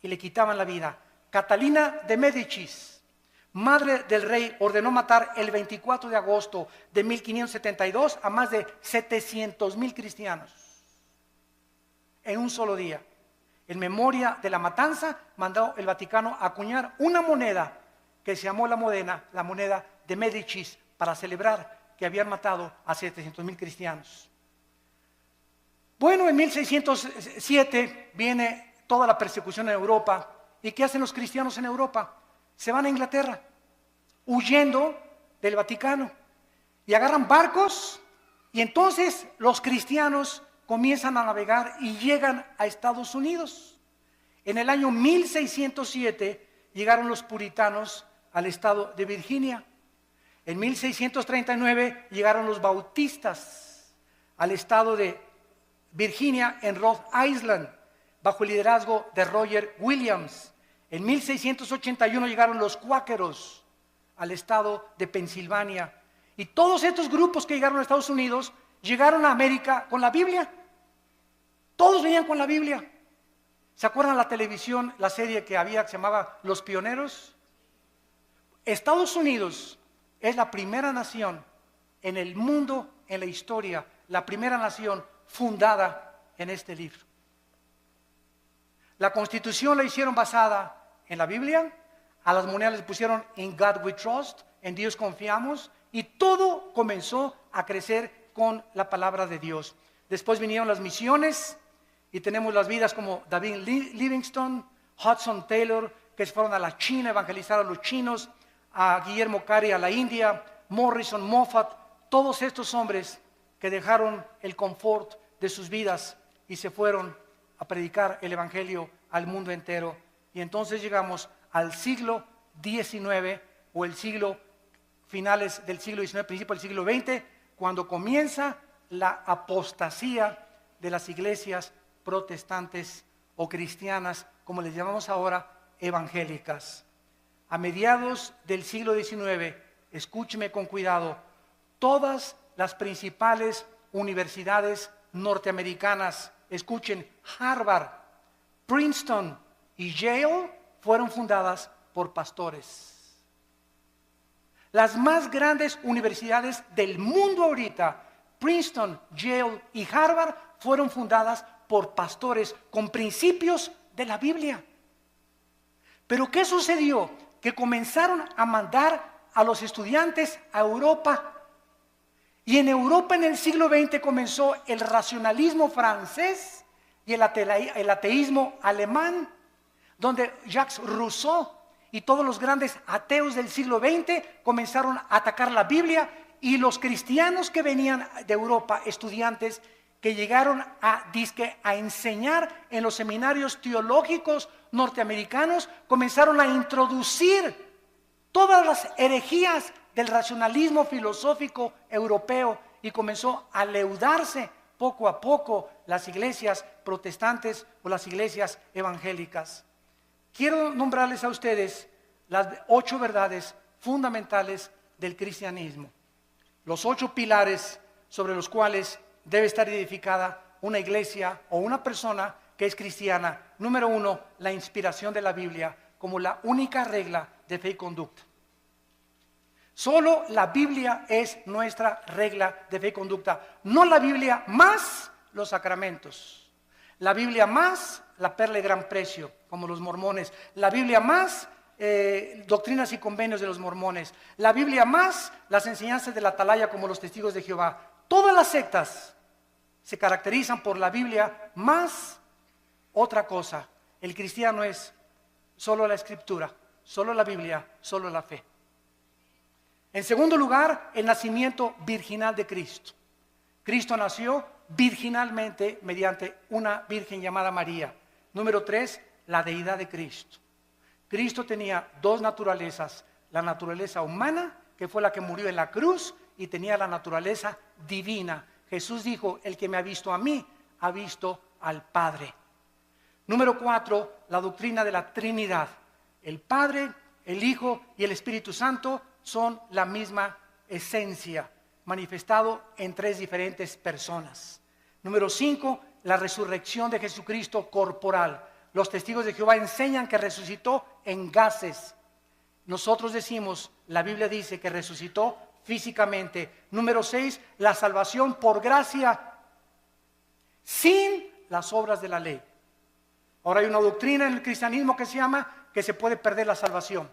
y le quitaban la vida. Catalina de Médicis, madre del rey, ordenó matar el 24 de agosto de 1572 a más de 700,000 cristianos en un solo día. En memoria de la matanza, mandó el Vaticano a acuñar una moneda que se llamó la moneda de Médicis, para celebrar que habían matado a 700,000 cristianos. Bueno, en 1607 viene toda la persecución en Europa. ¿Y qué hacen los cristianos en Europa? Se van a Inglaterra, huyendo del Vaticano, y agarran barcos, y entonces los cristianos comienzan a navegar y llegan a Estados Unidos. En el año 1607 llegaron los puritanos al estado de Virginia. En 1639 llegaron los bautistas al estado de Virginia, en Rhode Island, bajo el liderazgo de Roger Williams. En 1681 llegaron los cuáqueros al estado de Pensilvania. Y todos estos grupos que llegaron a Estados Unidos llegaron a América con la Biblia. Todos venían con la Biblia. ¿Se acuerdan la televisión, la serie que había que se llamaba Los Pioneros? Estados Unidos es la primera nación en el mundo, en la historia, la primera nación fundada en este libro. La Constitución la hicieron basada en la Biblia, a las monedas les pusieron "In God we trust", en Dios confiamos, y todo comenzó a crecer con la palabra de Dios. Después vinieron las misiones y tenemos las vidas como David Livingstone, Hudson Taylor, que se fueron a la China a evangelizar a los chinos, a Guillermo Carey a la India, Morrison, Moffat, todos estos hombres que dejaron el confort de sus vidas y se fueron a predicar el evangelio al mundo entero. Y entonces llegamos al siglo XIX, o el siglo, finales del siglo XIX, principio del siglo XX, cuando comienza la apostasía de las iglesias protestantes o cristianas, como les llamamos ahora, evangélicas. A mediados del siglo XIX, escúcheme con cuidado, todas las principales universidades norteamericanas, escuchen, Harvard, Princeton y Yale, fueron fundadas por pastores. Las más grandes universidades del mundo ahorita, Princeton, Yale y Harvard, fueron fundadas por pastores con principios de la Biblia. Pero ¿qué sucedió? Que comenzaron a mandar a los estudiantes a Europa. Y en Europa en el siglo XX comenzó el racionalismo francés y el ateísmo alemán, donde Jacques Rousseau y todos los grandes ateos del siglo XX comenzaron a atacar la Biblia, y los cristianos que venían de Europa, estudiantes que llegaron a enseñar en los seminarios teológicos norteamericanos, comenzaron a introducir todas las herejías del racionalismo filosófico europeo, y comenzó a leudarse poco a poco las iglesias protestantes o las iglesias evangélicas. Quiero nombrarles a ustedes las 8 verdades fundamentales del cristianismo, los 8 pilares sobre los cuales debe estar edificada una iglesia o una persona que es cristiana. Número 1, la inspiración de la Biblia como la única regla de fe y conducta. Solo la Biblia es nuestra regla de fe y conducta, no la Biblia más los sacramentos, la Biblia más la perla de gran precio, como los mormones, la Biblia más doctrinas y convenios de los mormones, la Biblia más las enseñanzas de la atalaya, como los testigos de Jehová. Todas las sectas se caracterizan por la Biblia más otra cosa. El cristiano es solo la Escritura, solo la Biblia, solo la fe. En segundo lugar, el nacimiento virginal de Cristo. Cristo nació virginalmente mediante una virgen llamada María. Número 3, la deidad de Cristo. Cristo tenía dos naturalezas, la naturaleza humana, que fue la que murió en la cruz, y tenía la naturaleza divina. Jesús dijo, el que me ha visto a mí, ha visto al Padre. Número 4, la doctrina de la Trinidad. El Padre, el Hijo y el Espíritu Santo son la misma esencia, manifestado en tres diferentes personas. Número 5, la resurrección de Jesucristo corporal. Los testigos de Jehová enseñan que resucitó en gases. Nosotros decimos, la Biblia dice que resucitó físicamente. Número 6, la salvación por gracia sin las obras de la ley. Ahora hay una doctrina en el cristianismo que se llama que se puede perder la salvación.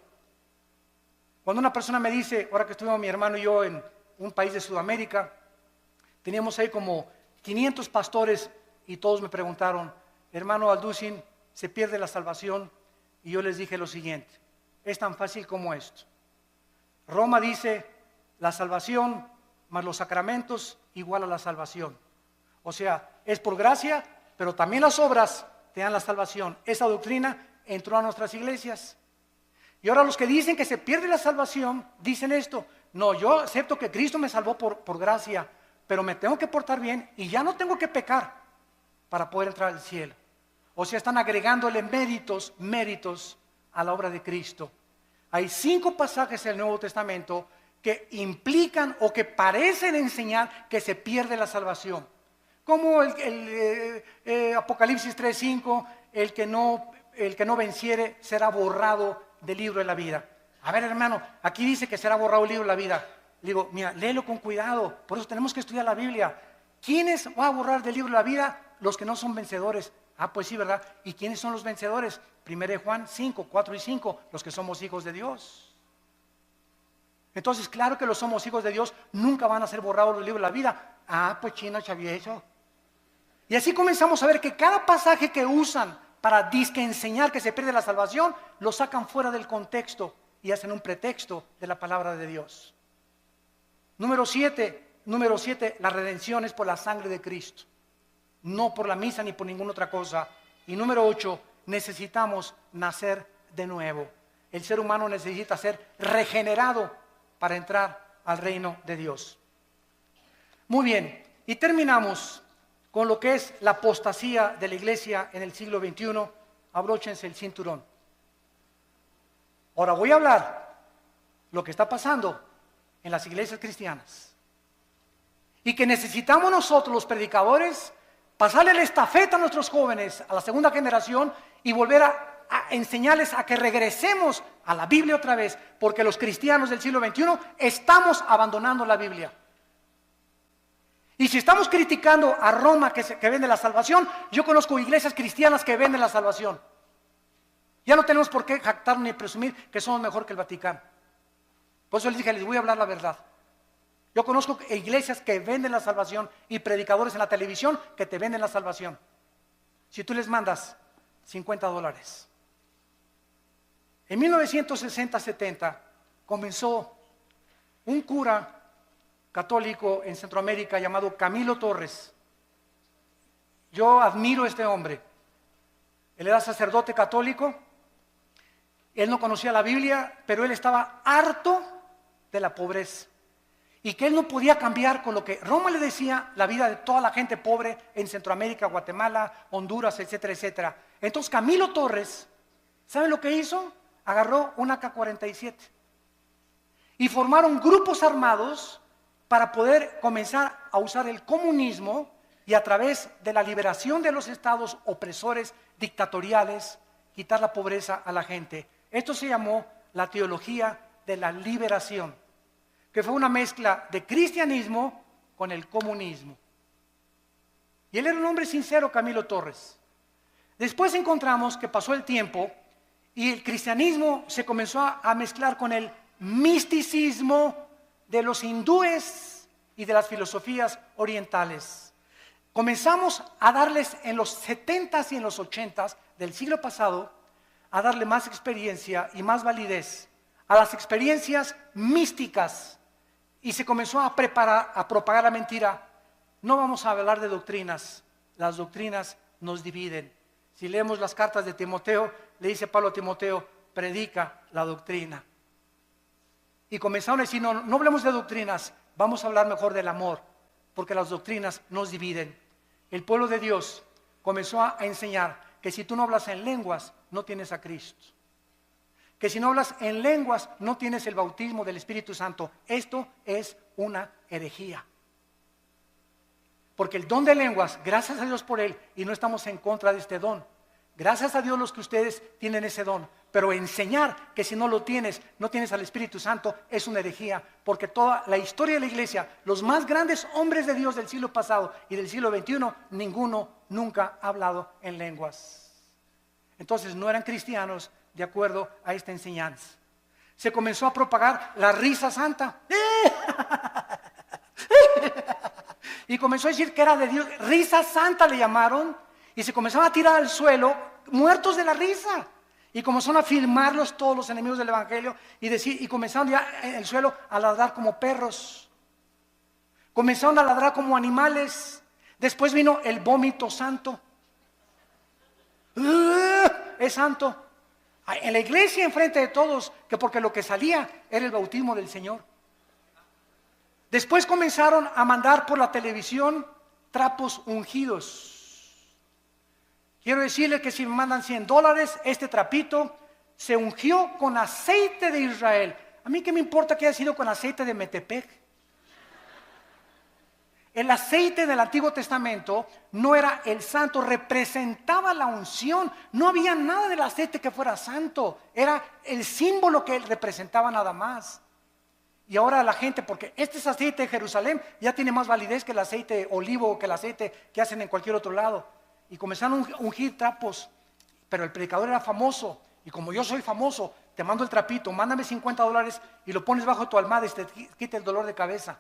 Cuando una persona me dice, ahora que estuvimos mi hermano y yo en un país de Sudamérica, teníamos ahí como 500 pastores y todos me preguntaron, hermano Alducin, ¿se pierde la salvación? Y yo les dije lo siguiente, es tan fácil como esto. Roma dice, la salvación más los sacramentos igual a la salvación. O sea, es por gracia, pero también las obras te dan la salvación. Esa doctrina entró a nuestras iglesias. Y ahora los que dicen que se pierde la salvación, dicen esto, no, yo acepto que Cristo me salvó por gracia, pero me tengo que portar bien y ya no tengo que pecar para poder entrar al cielo. O sea, están agregándole méritos a la obra de Cristo. Hay 5 pasajes en el Nuevo Testamento que implican o que parecen enseñar que se pierde la salvación. Como Apocalipsis 3:5, el que no venciere será borrado del libro de la vida. A ver, hermano, aquí dice que será borrado el libro de la vida. Le digo, mira, léelo con cuidado, por eso tenemos que estudiar la Biblia. ¿Quiénes va a borrar del libro de la vida? Los que no son vencedores. Ah, pues sí, ¿verdad? ¿Y quiénes son los vencedores? 1 Juan 5, 4 y 5, los que somos hijos de Dios. Entonces, claro que los somos hijos de Dios, nunca van a ser borrados del libro de la vida. Ah, pues chino, chavieso. Y así comenzamos a ver que cada pasaje que usan para disque enseñar que se pierde la salvación, lo sacan fuera del contexto y hacen un pretexto de la palabra de Dios. Número 7, la redención es por la sangre de Cristo, no por la misa ni por ninguna otra cosa. Y número 8, necesitamos nacer de nuevo. El ser humano necesita ser regenerado para entrar al reino de Dios. Muy bien, y terminamos con lo que es la apostasía de la iglesia en el siglo XXI. Abróchense el cinturón. Ahora voy a hablar lo que está pasando en las iglesias cristianas y que necesitamos nosotros los predicadores pasarle la estafeta a nuestros jóvenes, a la segunda generación, y volver a enseñarles a que regresemos a la Biblia otra vez, porque los cristianos del siglo XXI estamos abandonando la Biblia. Y si estamos criticando a Roma que vende la salvación, yo conozco iglesias cristianas que venden la salvación. Ya no tenemos por qué jactar ni presumir que somos mejor que el Vaticano. Por eso les dije, les voy a hablar la verdad. Yo conozco iglesias que venden la salvación y predicadores en la televisión que te venden la salvación. Si tú les mandas $50. En 1960-70 comenzó un cura católico en Centroamérica llamado Camilo Torres. Yo admiro a este hombre. Él era sacerdote católico. Él no conocía la Biblia, pero él estaba harto de la pobreza. Y que él no podía cambiar con lo que Roma le decía la vida de toda la gente pobre en Centroamérica, Guatemala, Honduras, etcétera, etcétera. Entonces Camilo Torres, ¿saben lo que hizo? Agarró un AK-47 y formaron grupos armados para poder comenzar a usar el comunismo y a través de la liberación de los estados opresores dictatoriales, quitar la pobreza a la gente. Esto se llamó la teología de la liberación, que fue una mezcla de cristianismo con el comunismo. Y él era un hombre sincero, Camilo Torres. Después encontramos que pasó el tiempo y el cristianismo se comenzó a mezclar con el misticismo de los hindúes y de las filosofías orientales. Comenzamos a darles en los 70s y en los 80s del siglo pasado, a darle más experiencia y más validez a las experiencias místicas, y se comenzó a propagar la mentira. No vamos a hablar de doctrinas, las doctrinas nos dividen. Si leemos las cartas de Timoteo, le dice Pablo a Timoteo, predica la doctrina. Y comenzaron a decir, no hablemos de doctrinas, vamos a hablar mejor del amor, porque las doctrinas nos dividen. El pueblo de Dios comenzó a enseñar que si tú no hablas en lenguas, no tienes a Cristo. Que si no hablas en lenguas, no tienes el bautismo del Espíritu Santo. Esto es una herejía. Porque el don de lenguas, gracias a Dios por él, y no estamos en contra de este don. Gracias a Dios los que ustedes tienen ese don. Pero enseñar que si no lo tienes, no tienes al Espíritu Santo, es una herejía. Porque toda la historia de la iglesia, los más grandes hombres de Dios del siglo pasado y del siglo XXI, ninguno nunca ha hablado en lenguas. Entonces no eran cristianos de acuerdo a esta enseñanza. Se comenzó a propagar la risa santa. Y comenzó a decir que era de Dios. Risa santa le llamaron. Y se comenzaron a tirar al suelo, muertos de la risa. Y comenzaron a filmarlos todos los enemigos del evangelio. Y comenzaron ya en el suelo a ladrar como perros. Comenzaron a ladrar como animales. Después vino el vómito santo. Es santo. En la iglesia, enfrente de todos, que porque lo que salía era el bautismo del Señor. Después comenzaron a mandar por la televisión trapos ungidos. Quiero decirle que si me mandan $100, este trapito se ungió con aceite de Israel. A mí qué me importa que haya sido con aceite de Metepec. El aceite del Antiguo Testamento no era el santo, representaba la unción. No había nada del aceite que fuera santo, era el símbolo que representaba nada más. Y ahora la gente, porque este es aceite de Jerusalén, ya tiene más validez que el aceite olivo o que el aceite que hacen en cualquier otro lado. Y comenzaron a ungir trapos, pero el predicador era famoso. Y como yo soy famoso, te mando el trapito, mándame $50 y lo pones bajo tu almohada y te quita el dolor de cabeza.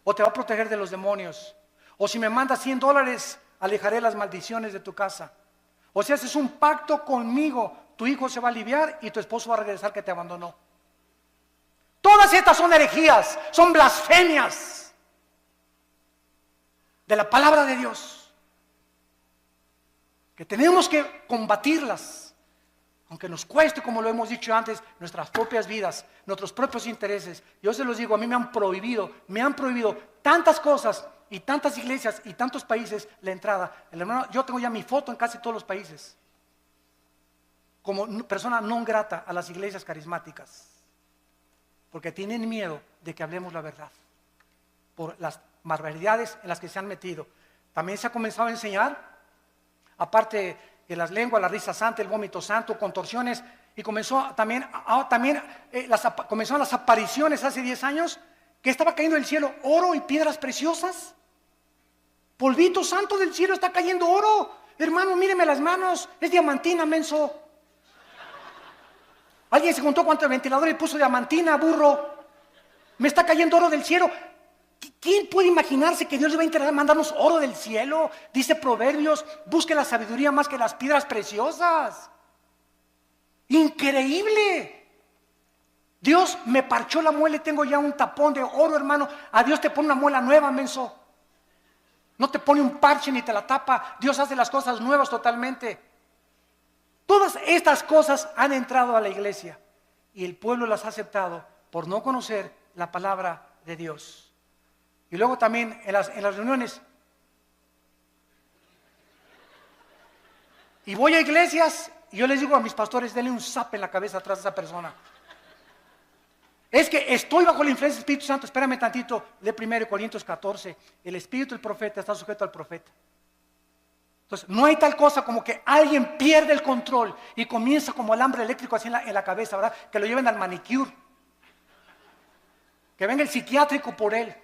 O te va a proteger de los demonios. O si me mandas $100, alejaré las maldiciones de tu casa. O si haces un pacto conmigo, tu hijo se va a aliviar y tu esposo va a regresar que te abandonó. Todas estas son herejías, son blasfemias de la palabra de Dios, que tenemos que combatirlas, aunque nos cueste, como lo hemos dicho antes, nuestras propias vidas, nuestros propios intereses. Yo se los digo, a mí me han prohibido tantas cosas y tantas iglesias y tantos países la entrada. Hermano, yo tengo ya mi foto en casi todos los países, como persona non grata a las iglesias carismáticas, porque tienen miedo de que hablemos la verdad, por las barbaridades en las que se han metido. También se ha comenzado a enseñar, aparte de las lenguas, la risa santa, el vómito santo, contorsiones, y comenzaron las apariciones hace 10 años, que estaba cayendo del cielo oro y piedras preciosas. Polvito santo del cielo, está cayendo oro. Hermano, míreme las manos, es diamantina, menso. Alguien se juntó contra el ventilador y puso diamantina, burro. Me está cayendo oro del cielo. ¿Quién puede imaginarse que Dios le va a interesar mandarnos oro del cielo? Dice Proverbios, busque la sabiduría más que las piedras preciosas. Increíble. Dios me parchó la muela y tengo ya un tapón de oro, hermano. A Dios te pone una muela nueva, menso. No te pone un parche ni te la tapa. Dios hace las cosas nuevas totalmente. Todas estas cosas han entrado a la iglesia y el pueblo las ha aceptado por no conocer la palabra de Dios. Y luego también en las reuniones. Y voy a iglesias y yo les digo a mis pastores, denle un zape en la cabeza atrás de esa persona. Es que estoy bajo la influencia del Espíritu Santo. Espérame tantito, lee 1 Corintios 14. El espíritu del profeta está sujeto al profeta. Entonces, no hay tal cosa como que alguien pierde el control y comienza como alambre eléctrico así en la cabeza, ¿verdad? Que lo lleven al manicure. Que venga el psiquiátrico por él.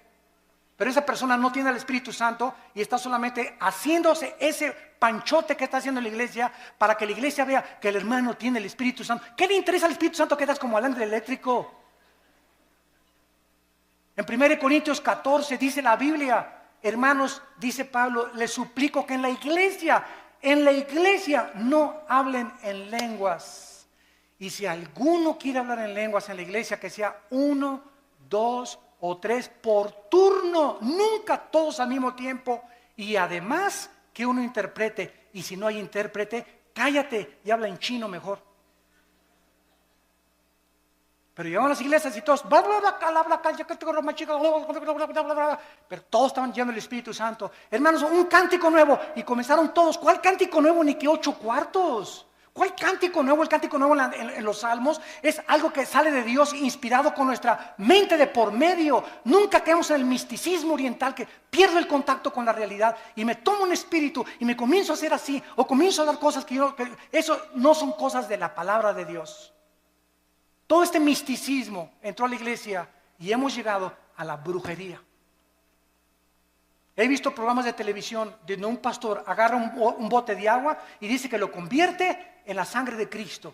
Pero esa persona no tiene el Espíritu Santo y está solamente haciéndose ese panchote que está haciendo la iglesia para que la iglesia vea que el hermano tiene el Espíritu Santo. ¿Qué le interesa al Espíritu Santo que das como alambre eléctrico? En 1 Corintios 14 dice la Biblia, hermanos, dice Pablo, les suplico que en la iglesia no hablen en lenguas. Y si alguno quiere hablar en lenguas en la iglesia, que sea 1, 2 o 3 por turno, nunca todos al mismo tiempo. Y además que uno interprete. y si no hay intérprete, cállate y habla en chino mejor. Pero llegaban a las iglesias y todos, pero todos estaban llenos del Espíritu Santo. Hermanos, un cántico nuevo. Y comenzaron todos. ¿Cuál cántico nuevo? Ni que 8 cuartos. ¿Cuál cántico nuevo? El cántico nuevo en los salmos es algo que sale de Dios, inspirado con nuestra mente de por medio. Nunca caemos en el misticismo oriental que pierdo el contacto con la realidad y me tomo un espíritu y me comienzo a hacer así, o comienzo a dar cosas que eso no son cosas de la palabra de Dios. Todo este misticismo entró a la iglesia y hemos llegado a la brujería. He visto programas de televisión donde un pastor agarra un bote de agua y dice que lo convierte en la sangre de Cristo.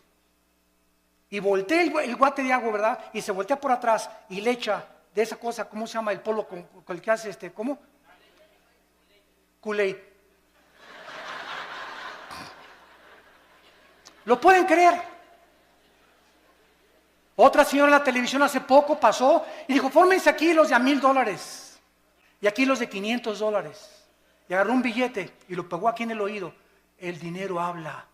Y voltea el bote de agua, ¿verdad? Y se voltea por atrás y le echa de esa cosa, ¿cómo se llama? El polvo con el que hace ¿cómo? Kool-Aid. ¿Lo pueden creer? Otra señora en la televisión hace poco pasó y dijo, fórmense aquí los de $1,000 y aquí los de $500. Y agarró un billete y lo pegó aquí en el oído. El dinero habla.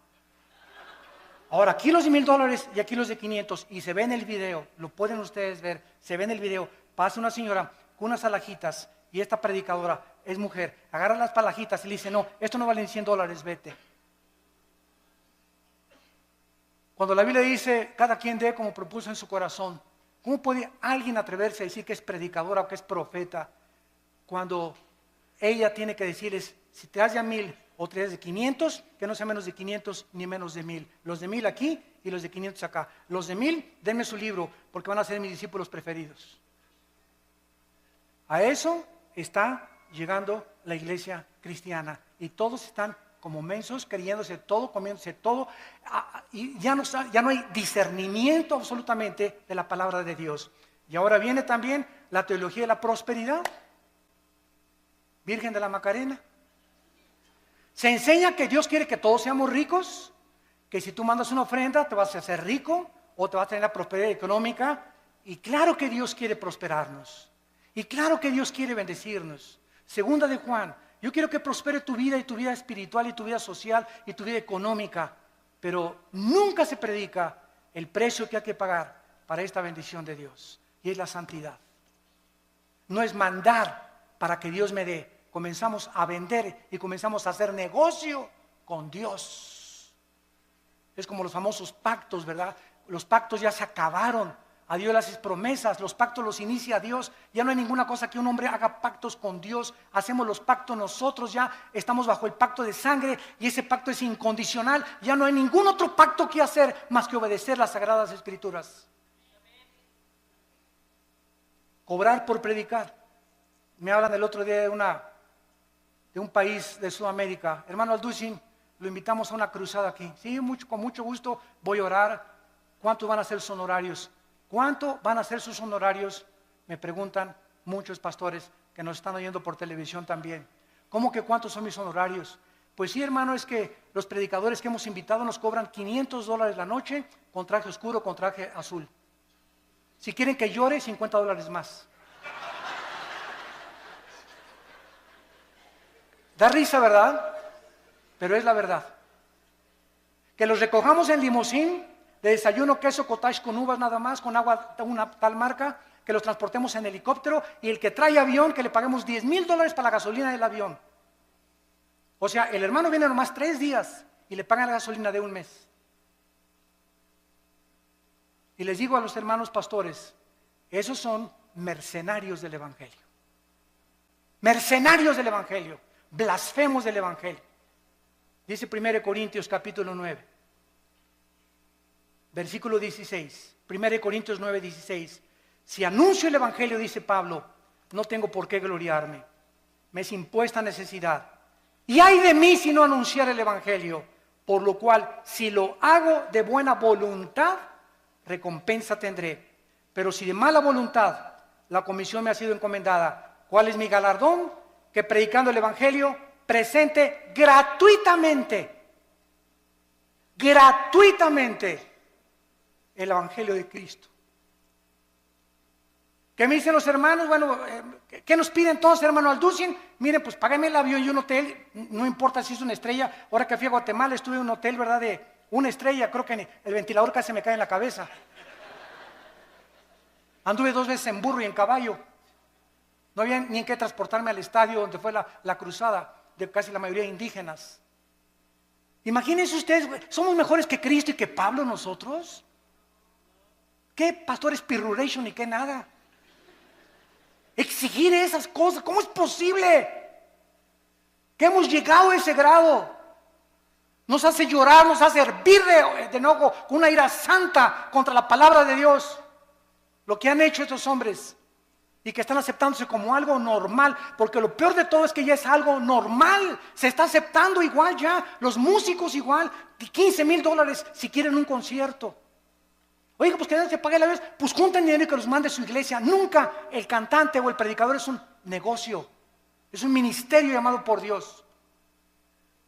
Ahora aquí los de $1,000 y aquí los de 500. Y se ve en el video, lo pueden ustedes ver, se ve en el video. Pasa una señora con unas alhajitas y esta predicadora es mujer. Agarra las alhajitas y le dice, no, esto no vale $100, vete. Cuando la Biblia dice, cada quien dé como propuso en su corazón, ¿cómo puede alguien atreverse a decir que es predicadora o que es profeta cuando ella tiene que decirles, si te das de 1,000 o te das de 500, que no sea menos de 500 ni menos de 1,000? Los de 1,000 aquí y los de 500 acá. Los de 1,000, denme su libro porque van a ser mis discípulos preferidos. A eso está llegando la iglesia cristiana y todos están como mensos, creyéndose todo, comiéndose todo, y ya no hay discernimiento absolutamente de la palabra de Dios. Y ahora viene también la teología de la prosperidad. Virgen de la Macarena. Se enseña que Dios quiere que todos seamos ricos, que si tú mandas una ofrenda te vas a hacer rico o te vas a tener la prosperidad económica. Y claro que Dios quiere prosperarnos. Y claro que Dios quiere bendecirnos. Segunda de Juan. Yo quiero que prospere tu vida y tu vida espiritual y tu vida social y tu vida económica, pero nunca se predica el precio que hay que pagar para esta bendición de Dios, y es la santidad. No es mandar para que Dios me dé, comenzamos a vender y comenzamos a hacer negocio con Dios. Es como los famosos pactos, ¿verdad? Los pactos ya se acabaron. A Dios le haces promesas, los pactos los inicia Dios. Ya no hay ninguna cosa que un hombre haga pactos con Dios. Hacemos los pactos nosotros, ya estamos bajo el pacto de sangre y ese pacto es incondicional. Ya no hay ningún otro pacto que hacer más que obedecer las sagradas escrituras. Cobrar por predicar. Me hablan el otro día de un país de Sudamérica. Hermano Alducin, lo invitamos a una cruzada aquí. Sí, con mucho gusto voy a orar. ¿Cuántos van a ser sus honorarios? ¿Cuánto van a ser sus honorarios? Me preguntan muchos pastores que nos están oyendo por televisión también. ¿Cómo que cuántos son mis honorarios? Pues sí, hermano, es que los predicadores que hemos invitado nos cobran $500 la noche con traje oscuro, con traje azul. Si quieren que llore, $50 más. Da risa, ¿verdad? Pero es la verdad. Que los recojamos en limusín, de desayuno, queso, cottage con uvas nada más, con agua de una tal marca, que los transportemos en helicóptero, y el que trae avión, que le paguemos $10,000 para la gasolina del avión. O sea, el hermano viene nomás 3 días y le pagan la gasolina de un mes. Y les digo a los hermanos pastores, esos son mercenarios del Evangelio. Mercenarios del Evangelio, blasfemos del Evangelio. Dice 1 Corintios capítulo 9. Versículo 16, 1 Corintios 9, 16. Si anuncio el Evangelio, dice Pablo, no tengo por qué gloriarme. Me es impuesta necesidad. Y ay de mí si no anunciar el Evangelio, por lo cual, si lo hago de buena voluntad, recompensa tendré. Pero si de mala voluntad, la comisión me ha sido encomendada. ¿Cuál es mi galardón? Que predicando el Evangelio, presente gratuitamente el Evangelio de Cristo. ¿Qué me dicen los hermanos? Bueno, ¿qué nos piden entonces, hermano Alducin? Miren, pues págame el avión y un hotel, no importa si es una estrella. Ahora que fui a Guatemala estuve en un hotel, ¿verdad? De una estrella, creo que el ventilador casi me cae en la cabeza. Anduve 2 veces en burro y en caballo. No había ni en qué transportarme al estadio donde fue la cruzada de casi la mayoría de indígenas. Imagínense ustedes, ¿somos mejores que Cristo y que Pablo nosotros? ¿Qué pastores pirruration y qué nada? Exigir esas cosas, ¿cómo es posible? Que hemos llegado a ese grado. Nos hace llorar, nos hace hervir de enojo, con una ira santa contra la palabra de Dios. Lo que han hecho estos hombres y que están aceptándose como algo normal, porque lo peor de todo es que ya es algo normal. Se está aceptando igual ya, los músicos igual, $15,000 si quieren un concierto. Oiga, pues que nadie se pague la vez, pues junten dinero y que los mande su iglesia. Nunca el cantante o el predicador es un negocio, es un ministerio llamado por Dios.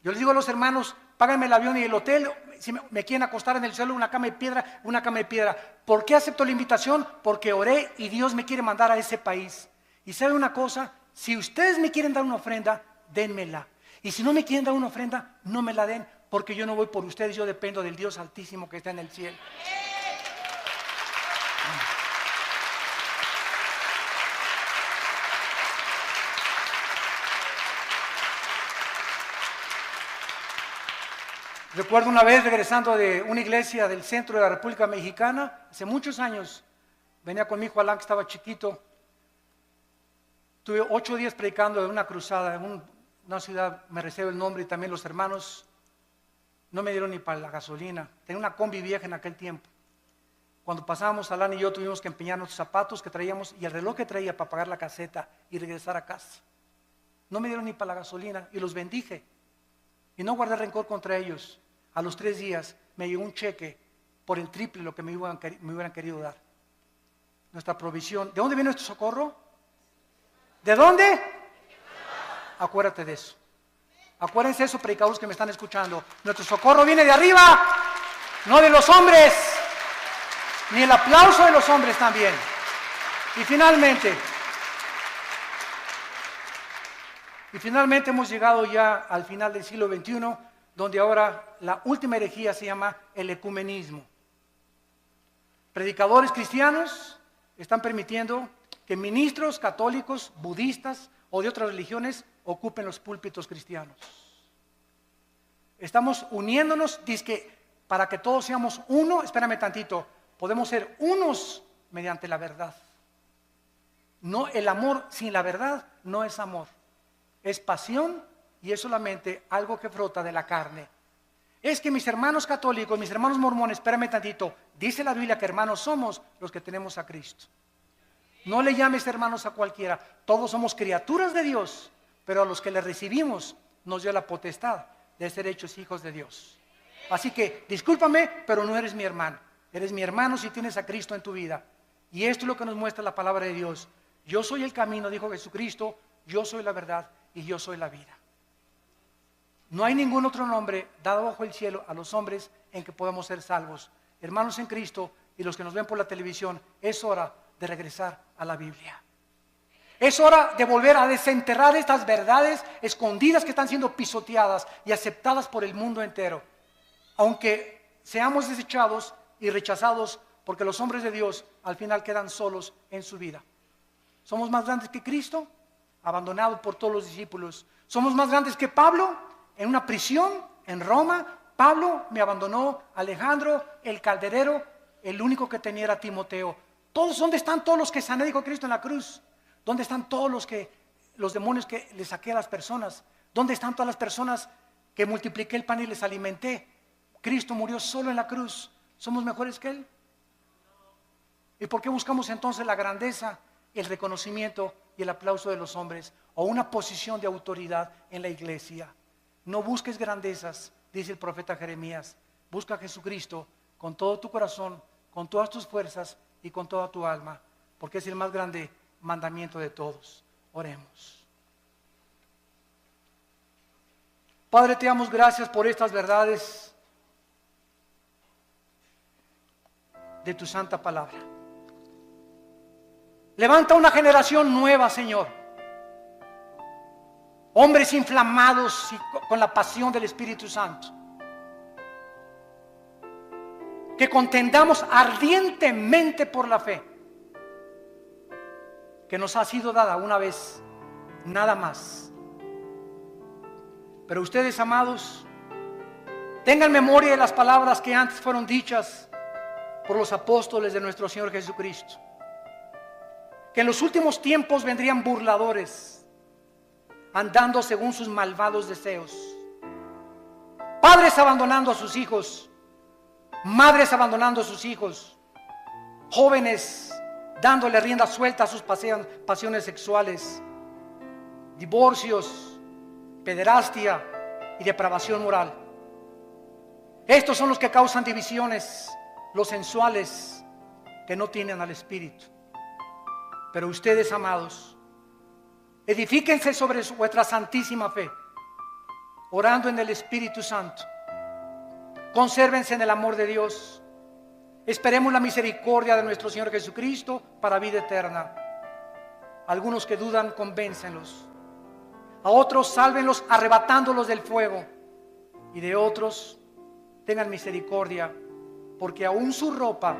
Yo les digo a los hermanos, páganme el avión y el hotel, si me quieren acostar en el suelo, una cama de piedra, una cama de piedra. ¿Por qué acepto la invitación? Porque oré y Dios me quiere mandar a ese país. Y sabe una cosa, si ustedes me quieren dar una ofrenda, dénmela. Y si no me quieren dar una ofrenda, no me la den, porque yo no voy por ustedes, yo dependo del Dios Altísimo que está en el cielo. Recuerdo una vez regresando de una iglesia del centro de la República Mexicana, hace muchos años, venía con mi hijo Alan que estaba chiquito. Tuve 8 días predicando en una cruzada en una ciudad, me reservo el nombre, y también los hermanos no me dieron ni para la gasolina. Tenía una combi vieja en aquel tiempo. Cuando pasábamos, Alan y yo tuvimos que empeñar nuestros zapatos que traíamos y el reloj que traía para pagar la caseta y regresar a casa. No me dieron ni para la gasolina y los bendije. Y no guardé rencor contra ellos. A los 3 días me llegó un cheque por el triple lo que me hubieran querido dar. Nuestra provisión. ¿De dónde viene nuestro socorro? ¿De dónde? Acuérdate de eso. Acuérdense de eso, predicadores que me están escuchando. Nuestro socorro viene de arriba, no de los hombres, ni el aplauso de los hombres también. Y finalmente hemos llegado ya al final del siglo XXI, donde ahora la última herejía se llama el ecumenismo. Predicadores cristianos están permitiendo que ministros católicos, budistas o de otras religiones ocupen los púlpitos cristianos. Estamos uniéndonos, dizque para que todos seamos uno. Espérame tantito, podemos ser unos mediante la verdad. No, el amor sin la verdad no es amor, es pasión. Y es solamente algo que brota de la carne. Es que mis hermanos católicos, mis hermanos mormones, espérame tantito, dice la Biblia que hermanos somos los que tenemos a Cristo. No le llames hermanos a cualquiera, todos somos criaturas de Dios, pero a los que le recibimos nos dio la potestad de ser hechos hijos de Dios. Así que, discúlpame, pero no eres mi hermano. Eres mi hermano si tienes a Cristo en tu vida. Y esto es lo que nos muestra la palabra de Dios. Yo soy el camino, dijo Jesucristo, yo soy la verdad y yo soy la vida. No hay ningún otro nombre dado bajo el cielo a los hombres en que podamos ser salvos. Hermanos en Cristo y los que nos ven por la televisión, es hora de regresar a la Biblia. Es hora de volver a desenterrar estas verdades escondidas que están siendo pisoteadas y aceptadas por el mundo entero. Aunque seamos desechados y rechazados, porque los hombres de Dios al final quedan solos en su vida. ¿Somos más grandes que Cristo? Abandonado por todos los discípulos. ¿Somos más grandes que Pablo? En una prisión en Roma, Pablo me abandonó, Alejandro, el calderero, el único que tenía era Timoteo. ¿Dónde están todos los que sané, dijo Cristo en la cruz? ¿Dónde están todos los demonios que le saqué a las personas? ¿Dónde están todas las personas que multipliqué el pan y les alimenté? Cristo murió solo en la cruz. ¿Somos mejores que Él? ¿Y por qué buscamos entonces la grandeza, el reconocimiento y el aplauso de los hombres? O una posición de autoridad en la iglesia. No busques grandezas, dice el profeta Jeremías. Busca a Jesucristo con todo tu corazón, con todas tus fuerzas y con toda tu alma, porque es el más grande mandamiento de todos. Oremos. Padre, te damos gracias por estas verdades de tu santa palabra. Levanta una generación nueva, Señor. Hombres inflamados y con la pasión del Espíritu Santo. Que contendamos ardientemente por la fe que nos ha sido dada una vez, nada más. Pero ustedes, amados, tengan memoria de las palabras que antes fueron dichas por los apóstoles de nuestro Señor Jesucristo. Que en los últimos tiempos vendrían burladores, andando según sus malvados deseos. Padres abandonando a sus hijos, madres abandonando a sus hijos, jóvenes dándole rienda suelta a sus pasiones sexuales, divorcios, pederastia y depravación moral. Estos son los que causan divisiones, los sensuales que no tienen al Espíritu. Pero ustedes, amados, edifíquense sobre vuestra santísima fe, orando en el Espíritu Santo. Consérvense en el amor de Dios. Esperemos la misericordia de nuestro Señor Jesucristo para vida eterna. Algunos que dudan, convéncenlos. A otros, sálvenlos arrebatándolos del fuego. Y de otros, tengan misericordia, porque aún su ropa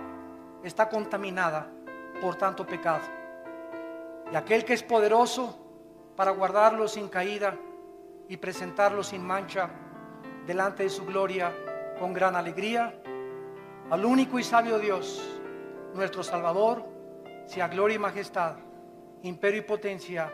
está contaminada por tanto pecado. Y aquel que es poderoso para guardarlos sin caída y presentarlos sin mancha delante de su gloria con gran alegría, al único y sabio Dios, nuestro Salvador, sea gloria y majestad, imperio y potencia